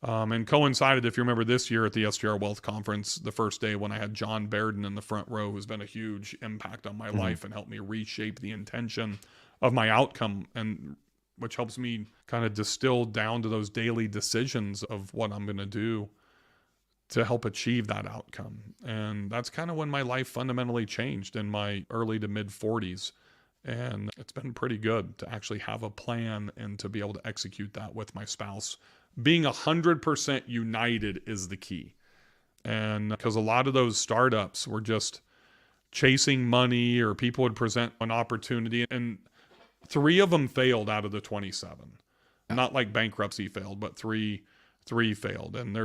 Speaker 1: And coincided, if you remember this year at the STR Wealth Conference, the first day when I had John Bairden in the front row, who's been a huge impact on my life and helped me reshape the intention of my outcome, and which helps me kind of distill down to those daily decisions of what I'm going to do to help achieve that outcome. And that's kind of when my life fundamentally changed in my early to mid 40s. And it's been pretty good to actually have a plan and to be able to execute that with my spouse. Being 100% united is the key. And because a lot of those startups were just chasing money, or people would present an opportunity, and 3 of them failed out of the 27. Not like bankruptcy failed, but three failed. And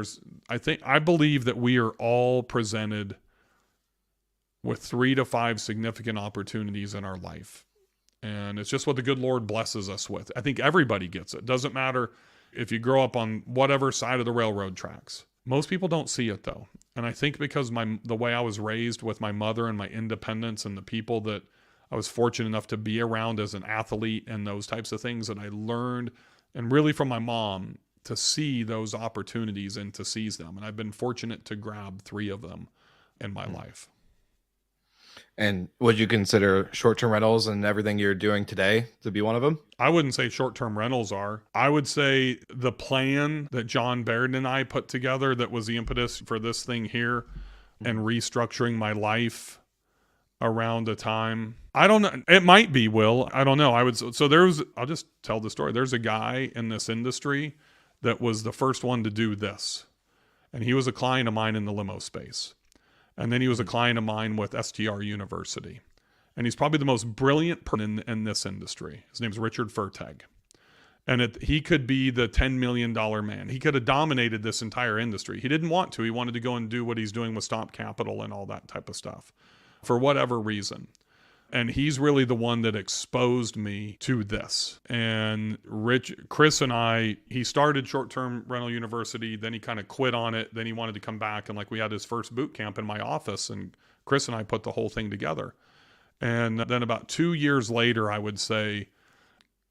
Speaker 1: I believe that we are all presented with 3 to 5 significant opportunities in our life. And it's just what the good Lord blesses us with. I think everybody gets it. Doesn't matter if you grow up on whatever side of the railroad tracks. Most people don't see it though. And I think because the way I was raised with my mother and my independence and the people that I was fortunate enough to be around as an athlete and those types of things, that I learned, and really from my mom, to see those opportunities and to seize them. And I've been fortunate to grab 3 of them in my life.
Speaker 2: And would you consider short-term rentals and everything you're doing today to be one of them?
Speaker 1: I wouldn't say short-term rentals are. I would say the plan that John Baird and I put together that was the impetus for this thing here and restructuring my life around a time. I don't know. It might be, Will. I don't know. I'll just tell the story. There's a guy in this industry that was the first one to do this. And he was a client of mine in the limo space. And then he was a client of mine with STR University. And he's probably the most brilliant person in this industry. His name's Richard Fertag. And he could be the $10 million man. He could have dominated this entire industry. He didn't want to. He wanted to go and do what he's doing with Stomp Capital and all that type of stuff for whatever reason. And he's really the one that exposed me to this. And Chris and I, he started Short-Term Rental University, then he kind of quit on it. Then he wanted to come back, and we had his first boot camp in my office, and Chris and I put the whole thing together. And then about 2 years later, I would say,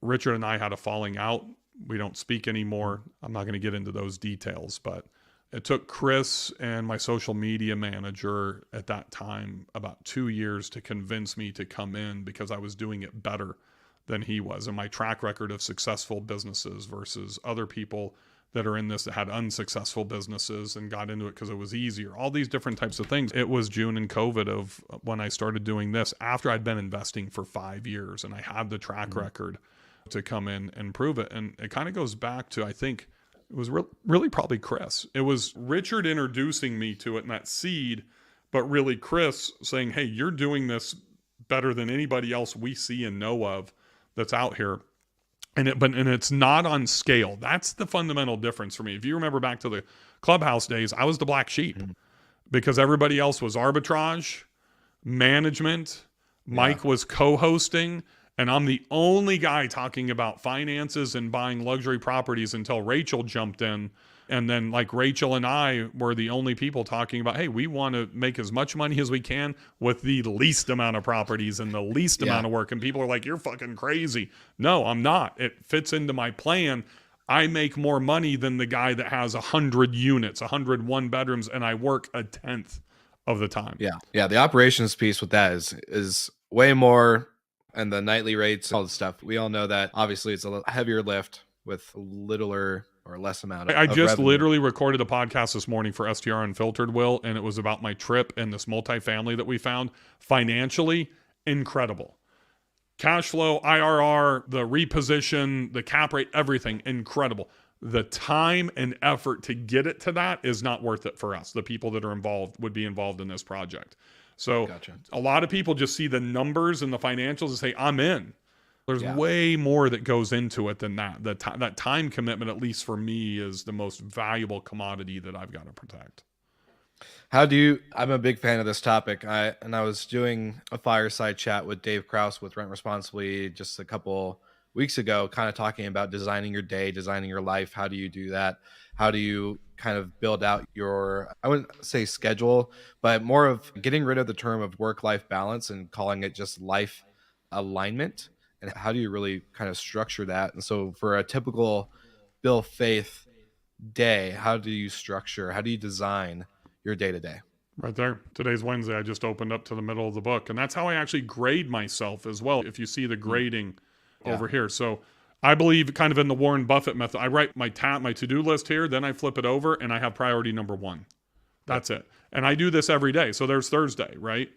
Speaker 1: Richard and I had a falling out. We don't speak anymore. I'm not going to get into those details, but it took Chris and my social media manager at that time about 2 years to convince me to come in, because I was doing it better than he was. And my track record of successful businesses versus other people that are in this that had unsuccessful businesses and got into it because it was easier. All these different types of things. It was June and COVID of when I started doing this after I'd been investing for 5 years and I had the track record to come in and prove it. And it kind of goes back to, I think, it was really probably Chris. It was Richard introducing me to it and that seed, but really Chris saying, hey, you're doing this better than anybody else we see and know of that's out here. And it's not on scale. That's the fundamental difference for me. If you remember back to the Clubhouse days, I was the black sheep because everybody else was arbitrage, management, Mike was co-hosting, and I'm the only guy talking about finances and buying luxury properties until Rachel jumped in. And then Rachel and I were the only people talking about, hey, we want to make as much money as we can with the least amount of properties and the least amount of work. And people are like, you're fucking crazy. No, I'm not. It fits into my plan. I make more money than the guy that has 100 units, 101 bedrooms, and I work a tenth of the time.
Speaker 2: Yeah. The operations piece with that is way more. And the nightly rates, all the stuff. We all know that obviously it's a heavier lift with littler or less amount of
Speaker 1: I just
Speaker 2: revenue.
Speaker 1: literally recorded a podcast this morning for STR Unfiltered, Will, and it was about my trip and this multifamily that we found. Financially, incredible. Cash flow, IRR, the reposition, the cap rate, everything, incredible. The time and effort to get it to that is not worth it for us. The people that are involved would be involved in this project. So a lot of people just see the numbers and the financials and say, I'm in. There's way more that goes into it than that. That time commitment, at least for me, is the most valuable commodity that I've got to protect.
Speaker 2: I'm a big fan of this topic. I was doing a fireside chat with Dave Kraus with Rent Responsibly just a couple weeks ago, kind of talking about designing your day, designing your life. How do you do that? How do you kind of build out your, I wouldn't say schedule, but more of getting rid of the term of work-life balance and calling it just life alignment? And how do you really kind of structure that? And so for a typical Bill Faeth day, how do you design your day to day?
Speaker 1: Right there. Today's Wednesday. I just opened up to the middle of the book. And that's how I actually grade myself as well. If you see the grading over here. So I believe kind of in the Warren Buffett method. I write my to-do list here, then I flip it over and I have priority number 1. That's it. And I do this every day. So there's Thursday, right?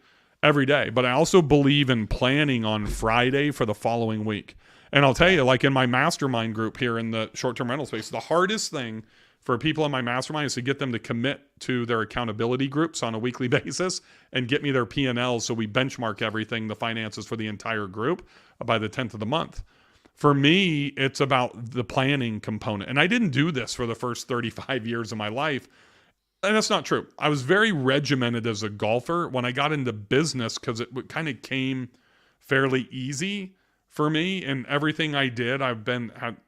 Speaker 1: Every day. But I also believe in planning on Friday for the following week. And I'll tell you, like in my mastermind group here in the short-term rental space, the hardest thing for people in my mastermind is to get them to commit to their accountability groups on a weekly basis and get me their P&Ls so we benchmark everything, the finances for the entire group by the 10th of the month. For me, it's about the planning component. And I didn't do this for the first 35 years of my life. And that's not true. I was very regimented as a golfer when I got into business because it kind of came fairly easy for me. And everything I did,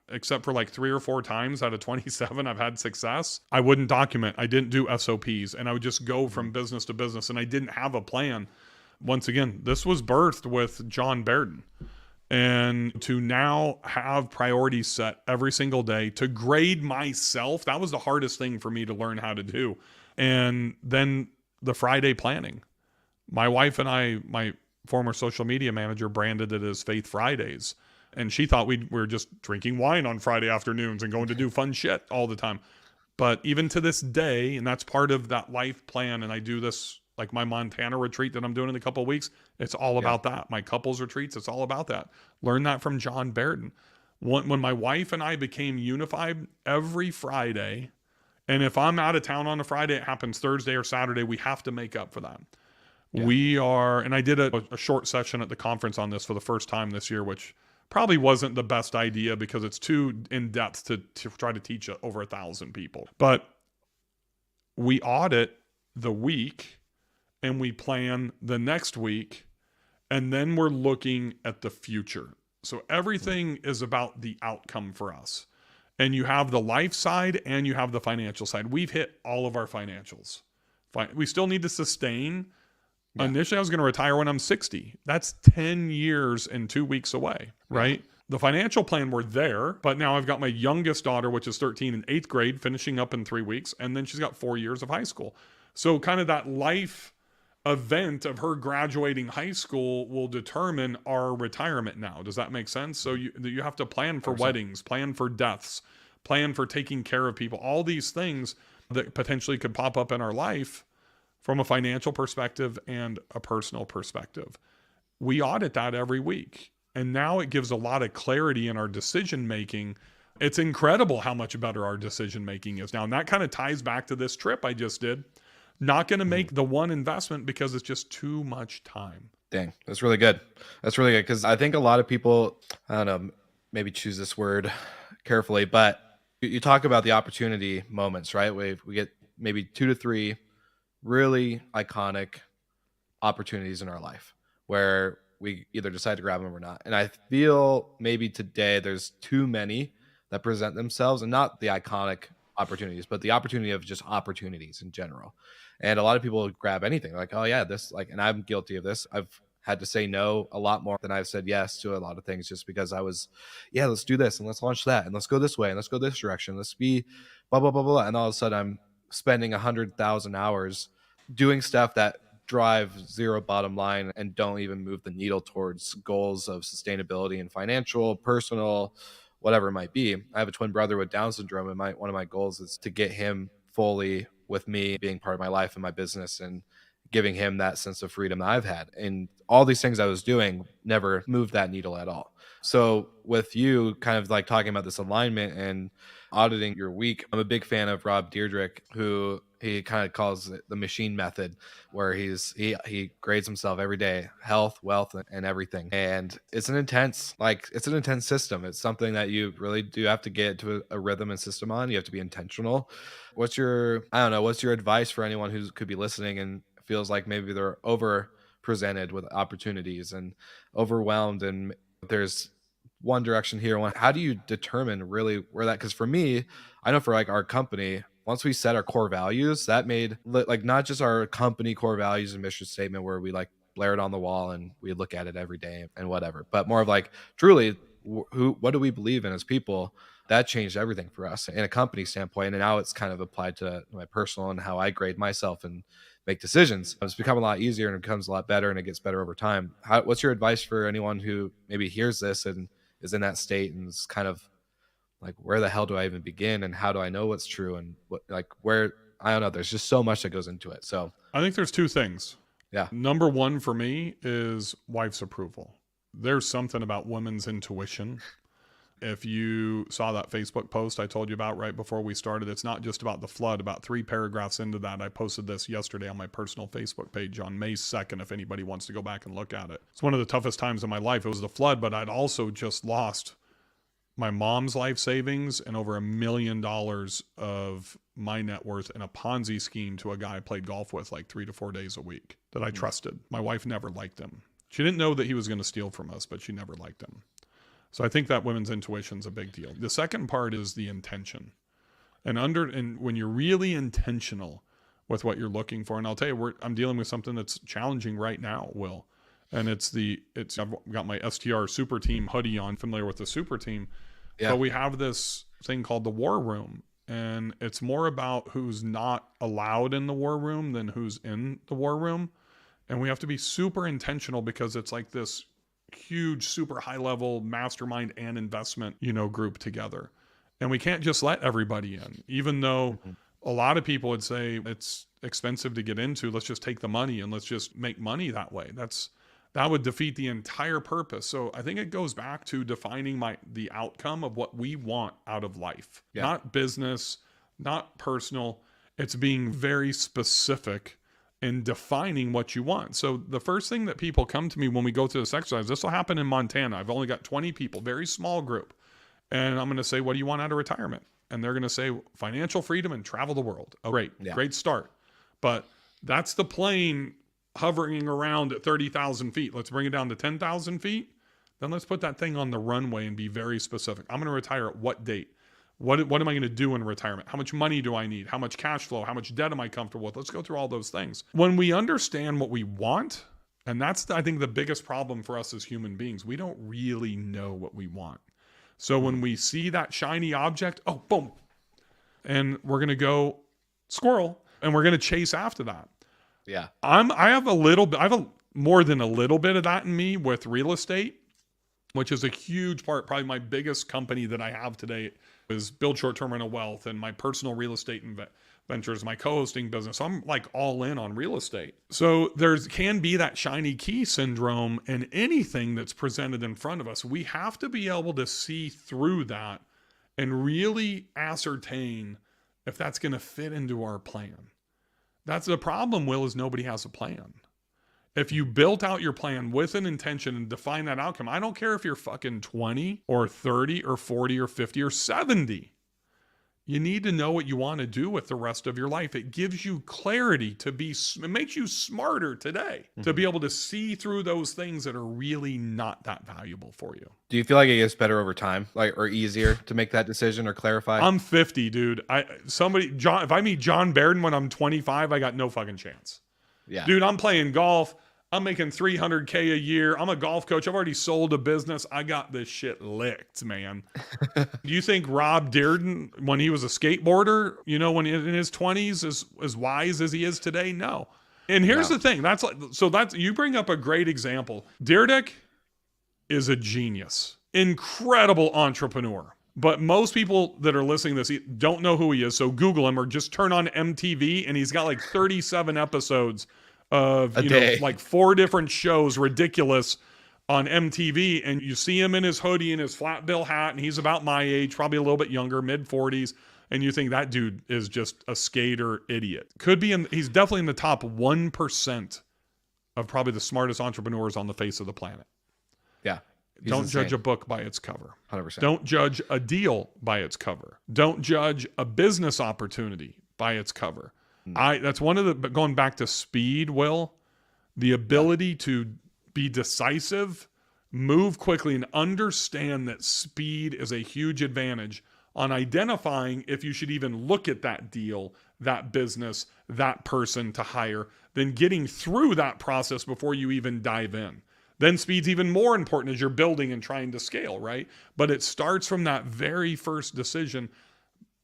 Speaker 1: except for like 3 or 4 times out of 27, I've had success. I wouldn't document. I didn't do SOPs. And I would just go from business to business. And I didn't have a plan. Once again, this was birthed with John Bairden. And to now have priorities set every single day, to grade myself, that was the hardest thing for me to learn how to do. And then the Friday planning. My wife and I, my former social media manager, branded it as Faith Fridays. And she thought we were just drinking wine on Friday afternoons and going to do fun shit all the time. But even to this day, and that's part of that life plan, and I do this like my Montana retreat that I'm doing in a couple of weeks, it's all about that. My couples retreats, it's all about that. Learn that from John Bairden. When my wife and I became unified every Friday, and if I'm out of town on a Friday, it happens Thursday or Saturday, we have to make up for that. Yeah. And I did a short session at the conference on this for the first time this year, which probably wasn't the best idea because it's too in-depth to try to teach over 1,000 people. But we audit the week and we plan the next week, and then we're looking at the future. So everything is about the outcome for us. And you have the life side and you have the financial side. We've hit all of our financials. We still need to sustain. Yeah. Initially, I was going to retire when I'm 60. That's 10 years and 2 weeks away, right? Yeah. The financial plan, we're there, but now I've got my youngest daughter, which is 13 in 8th grade, finishing up in 3 weeks, and then she's got 4 years of high school. So kind of that life event of her graduating high school will determine our retirement now. Does that make sense? So you have to plan for 100%. Weddings, plan for deaths, plan for taking care of people, all these things that potentially could pop up in our life from a financial perspective and a personal perspective. We audit that every week. And now it gives a lot of clarity in our decision making. It's incredible how much better our decision making is now. And that kind of ties back to this trip I just did. Not going to make the one investment because it's just too much time.
Speaker 2: Dang, that's really good. That's really good because I think a lot of people, I don't know, maybe choose this word carefully, but you talk about the opportunity moments, right? We get maybe 2 to 3 really iconic opportunities in our life where we either decide to grab them or not. And I feel maybe today there's too many that present themselves, and not the iconic opportunities, but the opportunity of just opportunities in general. And a lot of people grab anything like, oh yeah, this, like, and I'm guilty of this. I've had to say no a lot more than I've said yes to a lot of things just because I was, yeah, let's do this and let's launch that and let's go this way and let's go this direction. Let's be blah, blah, blah, blah. And all of a sudden I'm spending 100,000 hours doing stuff that drive zero bottom line and don't even move the needle towards goals of sustainability and financial, personal, whatever it might be. I have a twin brother with Down syndrome, and one of my goals is to get him fully with me being part of my life and my business and giving him that sense of freedom that I've had. And all these things I was doing never moved that needle at all. So with you kind of like talking about this alignment and auditing your week, I'm a big fan of Rob Dyrdek, who he kind of calls it the machine method, where he grades himself every day, health, wealth, and everything. And it's an intense system. It's something that you really do have to get to a rhythm and system on. You have to be intentional. What's your advice for anyone who could be listening and feels like maybe they're over presented with opportunities and overwhelmed, and there's one direction here? How do you determine really where that, because for me, I know for like our company, once we set our core values, that made like not just our company core values and mission statement where we like blare it on the wall and we look at it every day and whatever, but more of like truly what do we believe in as people. That changed everything for us in a company standpoint, and now it's kind of applied to my personal and how I grade myself and make decisions. It's become a lot easier and it becomes a lot better and it gets better over time. What's your advice for anyone who maybe hears this and is in that state and is kind of like, where the hell do I even begin, and how do I know what's true, and what, like, where, I don't know, there's just so much that goes into it. So
Speaker 1: I think there's two things.
Speaker 2: Yeah.
Speaker 1: Number one for me is wife's approval. There's something about women's intuition. If you saw that Facebook post I told you about right before we started, it's not just about the flood. About 3 paragraphs into that, I posted this yesterday on my personal Facebook page on May 2nd, if anybody wants to go back and look at it. It's one of the toughest times in my life. It was the flood, but I'd also just lost my mom's life savings and over $1 million of my net worth in a Ponzi scheme to a guy I played golf with like 3 to 4 days a week that I trusted. My wife never liked him. She didn't know that he was going to steal from us, but she never liked him. So I think that women's intuition is a big deal. The second part is the intention. And when you're really intentional with what you're looking for, and I'll tell you, I'm dealing with something that's challenging right now, Will. And I've got my STR Super Team hoodie on, familiar with the Super Team. Yeah. But we have this thing called the War Room. And it's more about who's not allowed in the War Room than who's in the War Room. And we have to be super intentional because it's like this huge, super high level mastermind and investment, group together. And we can't just let everybody in, even though a lot of people would say it's expensive to get into. Let's just take the money and let's just make money that way. That would defeat the entire purpose. So I think it goes back to defining the outcome of what we want out of life, not business, not personal. It's being very specific and defining what you want. So the first thing that people come to me when we go through this exercise, this will happen in Montana. I've only got 20 people, very small group. And I'm going to say, what do you want out of retirement? And they're going to say financial freedom and travel the world. Oh, great start. But that's the plane hovering around at 30,000 feet. Let's bring it down to 10,000 feet. Then let's put that thing on the runway and be very specific. I'm going to retire at what date? What am I going to do in retirement? How much money do I need? How much cash flow? How much debt am I comfortable with? Let's go through all those things. When we understand what we want, and that's, I think, the biggest problem for us as human beings, we don't really know what we want. So when we see that shiny object, oh, boom, and we're going to go squirrel, and we're going to chase after that.
Speaker 2: Yeah.
Speaker 1: I have more than a little bit of that in me with real estate, which is a huge part. Probably my biggest company that I have today is Build Short-Term Rental Wealth, and my personal real estate ventures, my co-hosting business. I'm like all in on real estate. So there can be that shiny key syndrome in anything that's presented in front of us. We have to be able to see through that and really ascertain if that's going to fit into our plan. That's the problem, Will, is nobody has a plan. If you built out your plan with an intention and define that outcome, I don't care if you're fucking 20 or 30 or 40 or 50 or 70. You need to know what you want to do with the rest of your life. It gives you clarity it makes you smarter today to be able to see through those things that are really not that valuable for you.
Speaker 2: Do you feel like it gets better over time, or easier to make that decision or clarify?
Speaker 1: I'm 50, dude. If I meet John Bairden when I'm 25, I got no fucking chance.
Speaker 2: Yeah.
Speaker 1: Dude, I'm playing golf. I'm making $300K a year. I'm a golf coach. I've already sold a business. I got this shit licked, man. Do you think Rob Dyrdek, when he was a skateboarder, when in his 20s, is as wise as he is today? No. And here's the thing. You bring up a great example. Dyrdek is a genius, incredible entrepreneur. But most people that are listening to this don't know who he is. So Google him or just turn on MTV, and he's got like 37 episodes of,
Speaker 2: A day.
Speaker 1: like 4 different shows, ridiculous, on MTV, and you see him in his hoodie and his flat bill hat, and he's about my age, probably a little bit younger, mid 40s, and you think that dude is just a skater idiot. He's definitely in the top 1% of probably the smartest entrepreneurs on the face of the planet.
Speaker 2: Yeah.
Speaker 1: Don't judge a book by its cover.
Speaker 2: 100%.
Speaker 1: Don't judge a deal by its cover. Don't judge a business opportunity by its cover. That's one of the, but going back to speed, Will, the ability to be decisive, move quickly, and understand that speed is a huge advantage on identifying if you should even look at that deal, that business, that person to hire, then getting through that process before you even dive in. Then speed's even more important as you're building and trying to scale, right? But it starts from that very first decision.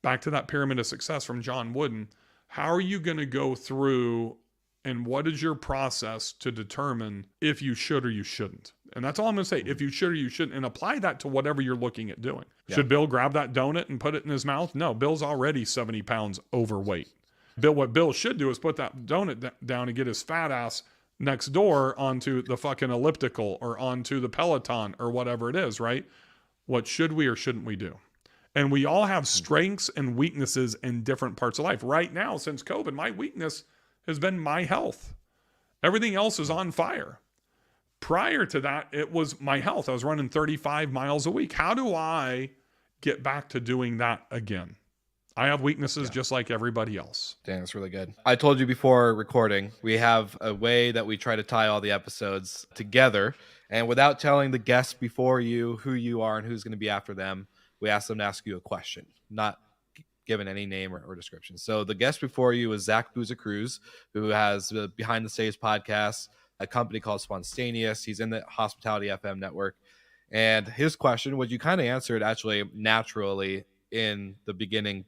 Speaker 1: Back to that pyramid of success from John Wooden. How are you going to go through, and what is your process to determine if you should or you shouldn't? And that's all I'm going to say. If you should or you shouldn't, and apply that to whatever you're looking at doing. Yeah. Should Bill grab that donut and put it in his mouth? No, Bill's already 70 pounds overweight. What Bill should do is put that donut down and get his fat ass next door onto the fucking elliptical or onto the Peloton or whatever it is, right? What should we or shouldn't we do? And we all have strengths and weaknesses in different parts of life. Right now, since COVID, my weakness has been my health. Everything else is on fire. Prior to that, it was my health. I was running 35 miles a week. How do I get back to doing that again? I have weaknesses just like everybody else.
Speaker 2: Dang, that's really good. I told you before recording, we have a way that we try to tie all the episodes together. And without telling the guests before you who you are and who's going to be after them, we ask them to ask you a question, not given any name or description. So the guest before you is Zach Booza-Cruz, who has a Behind the Stage podcast, a company called Spontaneous. He's in the Hospitality FM network. And his question, which you kind of answered actually naturally in the beginning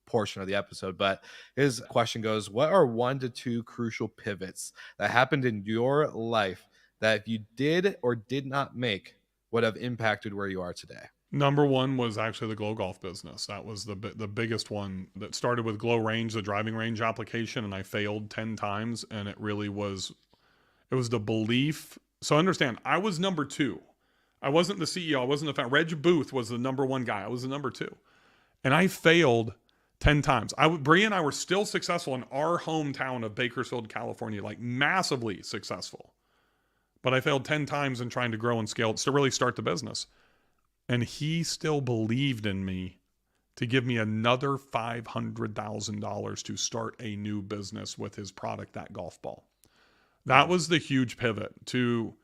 Speaker 2: portion of the episode, but his question goes, what are 1 to 2 crucial pivots that happened in your life that if you did or did not make would have impacted where you are today?
Speaker 1: Number 1 was actually the Glow Golf business. That was the biggest one. That started with Glow Range, the driving range application, and I failed 10 times, and it was the belief. So understand, I was number 2. I wasn't the CEO. I wasn't the founder. Reg Booth was the number 1 guy. I was the number 2. And I failed 10 times. Bria and I were still successful in our hometown of Bakersfield, California, like massively successful. But I failed 10 times in trying to grow and scale to really start the business. And he still believed in me to give me another $500,000 to start a new business with his product, that golf ball. That was the huge pivot, to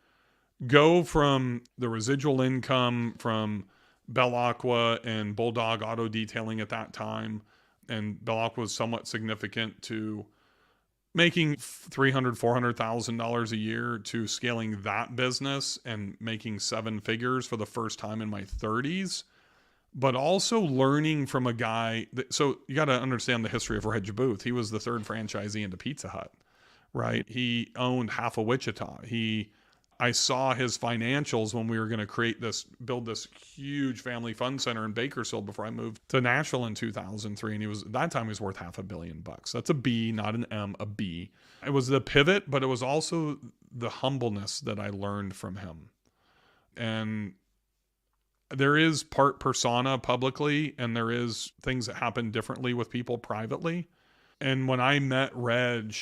Speaker 1: go from the residual income from Bell Aqua and Bulldog Auto Detailing at that time, and Bell Aqua was somewhat significant, to making $300,000, $400,000 a year, to scaling that business and making 7 figures for the first time in my 30s, but also learning from a guy. So you got to understand the history of Reg Booth. He was the 3rd franchisee into Pizza Hut, right? He owned half of Wichita. I saw his financials when we were going to build this huge family fun center in Bakersfield before I moved to Nashville in 2003. And at that time he was worth $500 million. That's a B, not an M, a B. It was the pivot, but it was also the humbleness that I learned from him. And there is part persona publicly, and there is things that happen differently with people privately. And when I met Reg,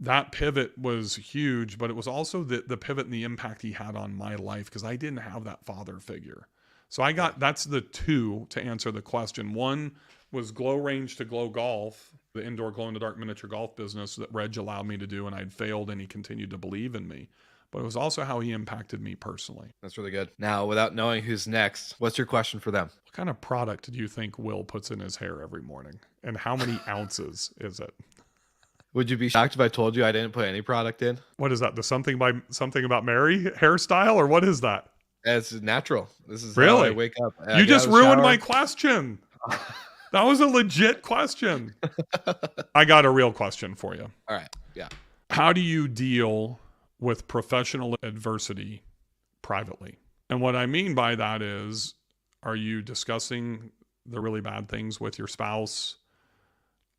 Speaker 1: that pivot was huge, but it was also the pivot and the impact he had on my life, because I didn't have that father figure. So that's the 2 to answer the question. 1 was Glow Range to Glow Golf, the indoor glow-in-the-dark miniature golf business that Reg allowed me to do, and I'd failed and he continued to believe in me. But it was also how he impacted me personally.
Speaker 2: That's really good. Now, without knowing who's next, what's your question for them?
Speaker 1: What kind of product do you think Will puts in his hair every morning? And how many ounces is it?
Speaker 2: Would you be shocked if I told you I didn't put any product in?
Speaker 1: What is that? The something about Mary hairstyle, or what is that?
Speaker 2: It's natural. This is
Speaker 1: really?
Speaker 2: How I wake up.
Speaker 1: You just ruined my question. That was a legit question. I got a real question for you.
Speaker 2: All right. Yeah.
Speaker 1: How do you deal with professional adversity privately? And what I mean by that is, are you discussing the really bad things with your spouse?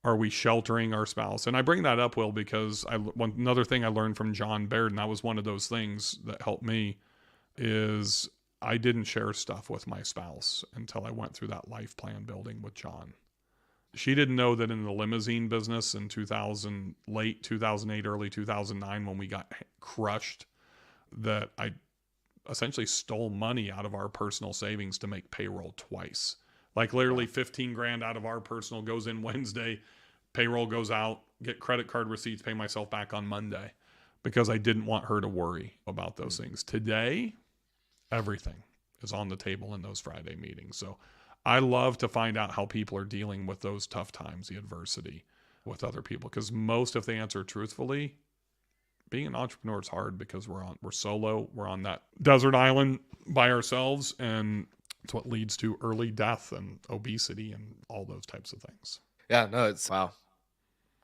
Speaker 1: Are we sheltering our spouse? And I bring that up, Will, because another thing I learned from John Baird, and that was one of those things that helped me, is I didn't share stuff with my spouse until I went through that life plan building with John. She didn't know that in the limousine business in late 2008, early 2009, when we got crushed, that I essentially stole money out of our personal savings to make payroll twice. Like literally 15 grand out of our personal goes in Wednesday, payroll goes out, get credit card receipts, pay myself back on Monday, because I didn't want her to worry about those things. Today, everything is on the table in those Friday meetings. So I love to find out how people are dealing with those tough times, the adversity with other people, because most, if they answer truthfully, being an entrepreneur is hard because we're solo, we're on that desert island by ourselves, and it's what leads to early death and obesity and all those types of things.
Speaker 2: Yeah, no, it's wow.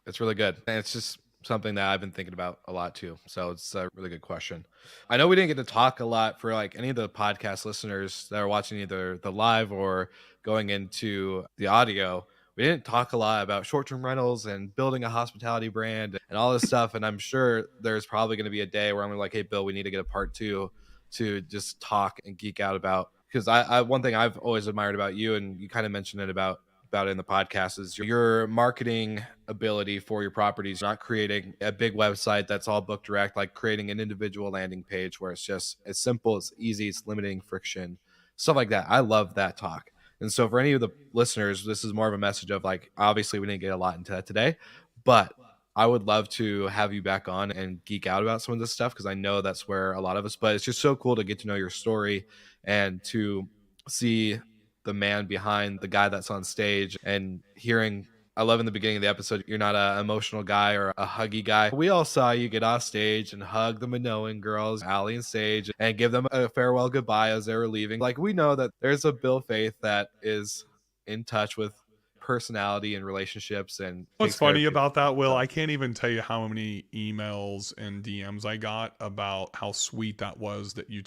Speaker 2: It's really good. And it's just something that I've been thinking about a lot too. So it's a really good question. I know we didn't get to talk a lot for like any of the podcast listeners that are watching either the live or going into the audio. We didn't talk a lot about short-term rentals and building a hospitality brand and all this stuff. And I'm sure there's probably going to be a day where I'm gonna like, hey, Bill, we need to get a part 2 to just talk and geek out about. Because I one thing I've always admired about you, and you kind of mentioned it about it in the podcast, is your marketing ability for your properties, not creating a big website that's all book direct, like creating an individual landing page where it's just as simple, it's easy, it's limiting friction, stuff like that. I love that talk. And so for any of the listeners, this is more of a message of like, obviously we didn't get a lot into that today, but I would love to have you back on and geek out about some of this stuff, because I know that's where a lot of us, but it's just so cool to get to know your story and to see the man behind the guy that's on stage, and hearing, I love in the beginning of the episode, you're not an emotional guy or a huggy guy. We all saw you get off stage and hug the Minoan girls, Allie and Sage, and give them a farewell goodbye as they were leaving. Like, we know that there's a Bill Faeth that is in touch with personality and relationships and
Speaker 1: What's
Speaker 2: takes care of
Speaker 1: funny
Speaker 2: people.
Speaker 1: about that, Will,
Speaker 2: So,
Speaker 1: I can't even tell you how many emails and DMs I got about how sweet that was that you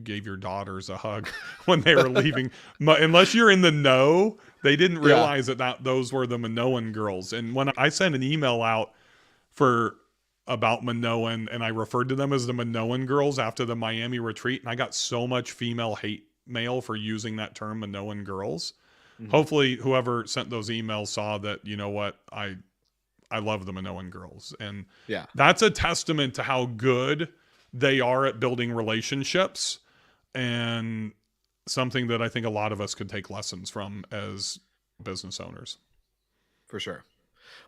Speaker 1: gave your daughters a hug when they were leaving. Unless you're in the know, they didn't realize that those were the Minoan girls. And when I sent an email out about Minoan, and I referred to them as the Minoan girls after the Miami retreat, and I got so much female hate mail for using that term, Minoan girls. Hopefully whoever sent those emails saw that, you know what, I love the Minoan girls. And that's a testament to how good they are at building relationships, and something that I think a lot of us could take lessons from as business owners.
Speaker 2: For sure.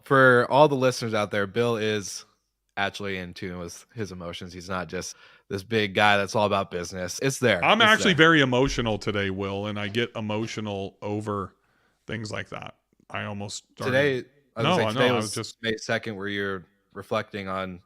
Speaker 2: For all the listeners out there, Bill is actually in tune with his emotions. He's not just this big guy that's all about business. It's there.
Speaker 1: I'm actually very emotional today, Will, and I get emotional over things like that. I almost started...
Speaker 2: Today was just May 2nd, where you're reflecting on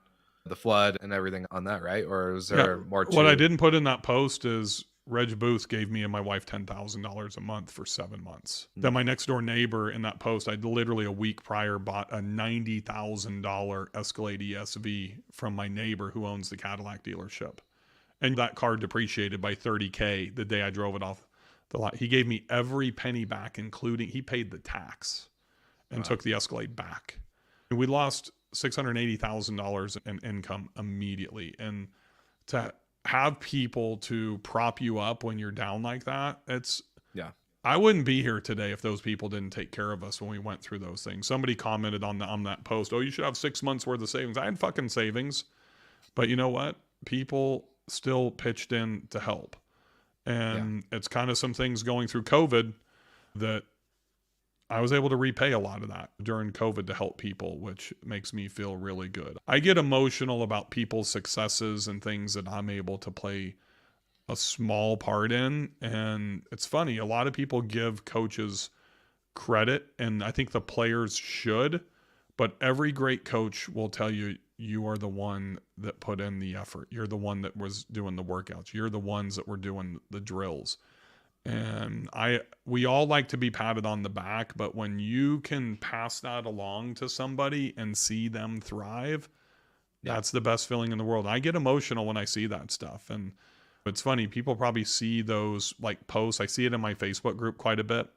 Speaker 2: the flood and everything on that, right? Or was there more to...
Speaker 1: What I didn't put in that post is Reg Booth gave me and my wife $10,000 a month for 7 months. Then my next door neighbor, in that post, I literally a week prior bought a $90,000 Escalade ESV from my neighbor who owns the Cadillac dealership. And that car depreciated by $30K the day I drove it off the lot. He gave me every penny back, including he paid the tax and took the Escalade back. And we lost $680,000 in income immediately. And to have people to prop you up when you're down like that, I wouldn't be here today if those people didn't take care of us when we went through those things. Somebody commented on that post, oh, you should have 6 months worth of savings. I had fucking savings. But you know what? People still pitched in to help. And it's kind of some things going through COVID that I was able to repay a lot of that during COVID to help people, which makes me feel really good. I get emotional about people's successes and things that I'm able to play a small part in. And it's funny, a lot of people give coaches credit, and I think the players should, but every great coach will tell you, you are the one that put in the effort. You're the one that was doing the workouts. You're the ones that were doing the drills. And we all like to be patted on the back, but when you can pass that along to somebody and see them thrive, that's the best feeling in the world. I get emotional when I see that stuff. And it's funny, people probably see those like posts. I see it in my Facebook group quite a bit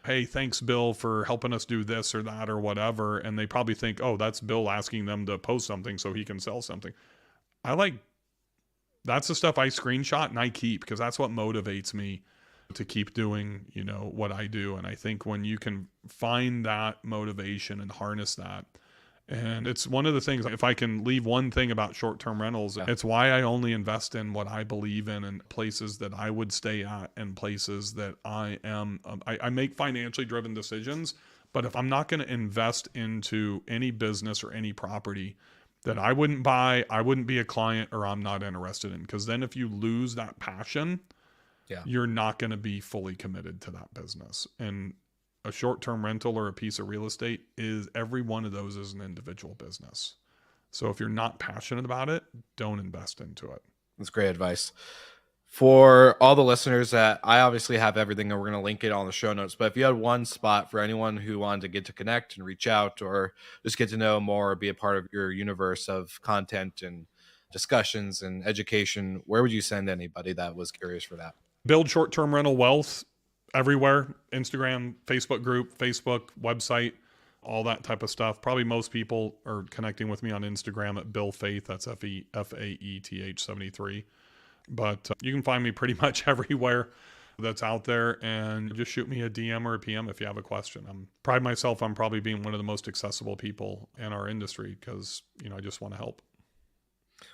Speaker 1: hey, thanks, Bill, for helping us do this or that or whatever. And they probably think, oh, that's Bill asking them to post something so he can sell something. That's the stuff I screenshot and I keep, because that's what motivates me to keep doing, what I do. And I think when you can find that motivation and harness that, and it's one of the things, if I can leave one thing about short-term rentals, it's why I only invest in what I believe in and places that I would stay at and places that I make financially driven decisions. But if I'm not going to invest into any business or any property that I wouldn't buy, I wouldn't be a client, or I'm not interested in. Because then if you lose that passion, you're not going to be fully committed to that business. And a short-term rental or a piece of real estate every one of those is an individual business. So if you're not passionate about it, don't invest into it.
Speaker 2: That's great advice. For all the listeners, that I obviously have everything, and we're going to link it on the show notes. But if you had one spot for anyone who wanted to get to connect and reach out, or just get to know more, or be a part of your universe of content and discussions and education, where would you send anybody that was curious for that?
Speaker 1: Build short-term rental wealth everywhere. Instagram, Facebook group, Facebook, website, all that type of stuff. Probably most people are connecting with me on Instagram at Bill Faeth. That's Faeth 73. But you can find me pretty much everywhere that's out there, and just shoot me a DM or a PM if you have a question. I pride myself on probably being one of the most accessible people in our industry, because, I just want to help.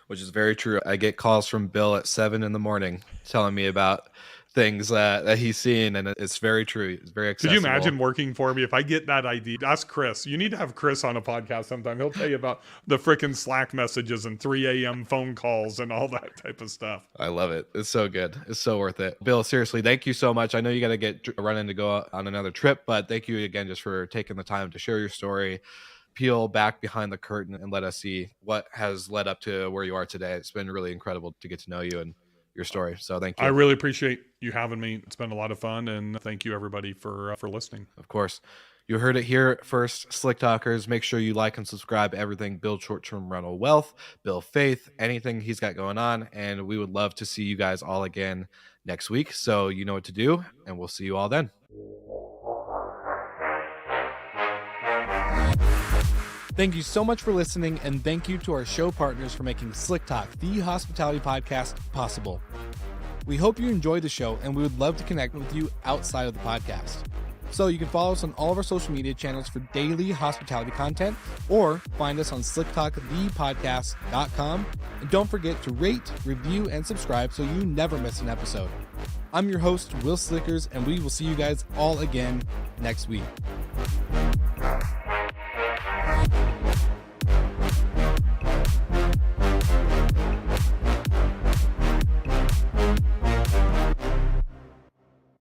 Speaker 2: Which is very true. I get calls from Bill at 7 a.m. telling me about things that he's seen, and it's very true. It's very accessible.
Speaker 1: Could you imagine working for me? If I get that idea, ask Chris. You need to have Chris on a podcast sometime. He'll tell you about the freaking Slack messages and 3 a.m. phone calls and all that type of stuff.
Speaker 2: I love it. It's so good. It's so worth it. Bill, seriously, thank you so much. I know you got to run in to go on another trip, but thank you again just for taking the time to share your story, peel back behind the curtain, and let us see what has led up to where you are today. It's been really incredible to get to know you and your story. So thank you.
Speaker 1: I really appreciate you having me. It's been a lot of fun, and thank you everybody for listening.
Speaker 2: Of course. You heard it here first, Slick Talkers. Make sure you like and subscribe to everything Build Short-Term Rental Wealth, Bill Faeth, anything he's got going on. And we would love to see you guys all again next week. So you know what to do, and we'll see you all then. Thank you so much for listening, and thank you to our show partners for making Slick Talk, the hospitality podcast, possible. We hope you enjoyed the show, and we would love to connect with you outside of the podcast. So you can follow us on all of our social media channels for daily hospitality content, or find us on slicktalkthepodcast.com. And don't forget to rate, review, and subscribe so you never miss an episode. I'm your host, Will Slickers, and we will see you guys all again next week.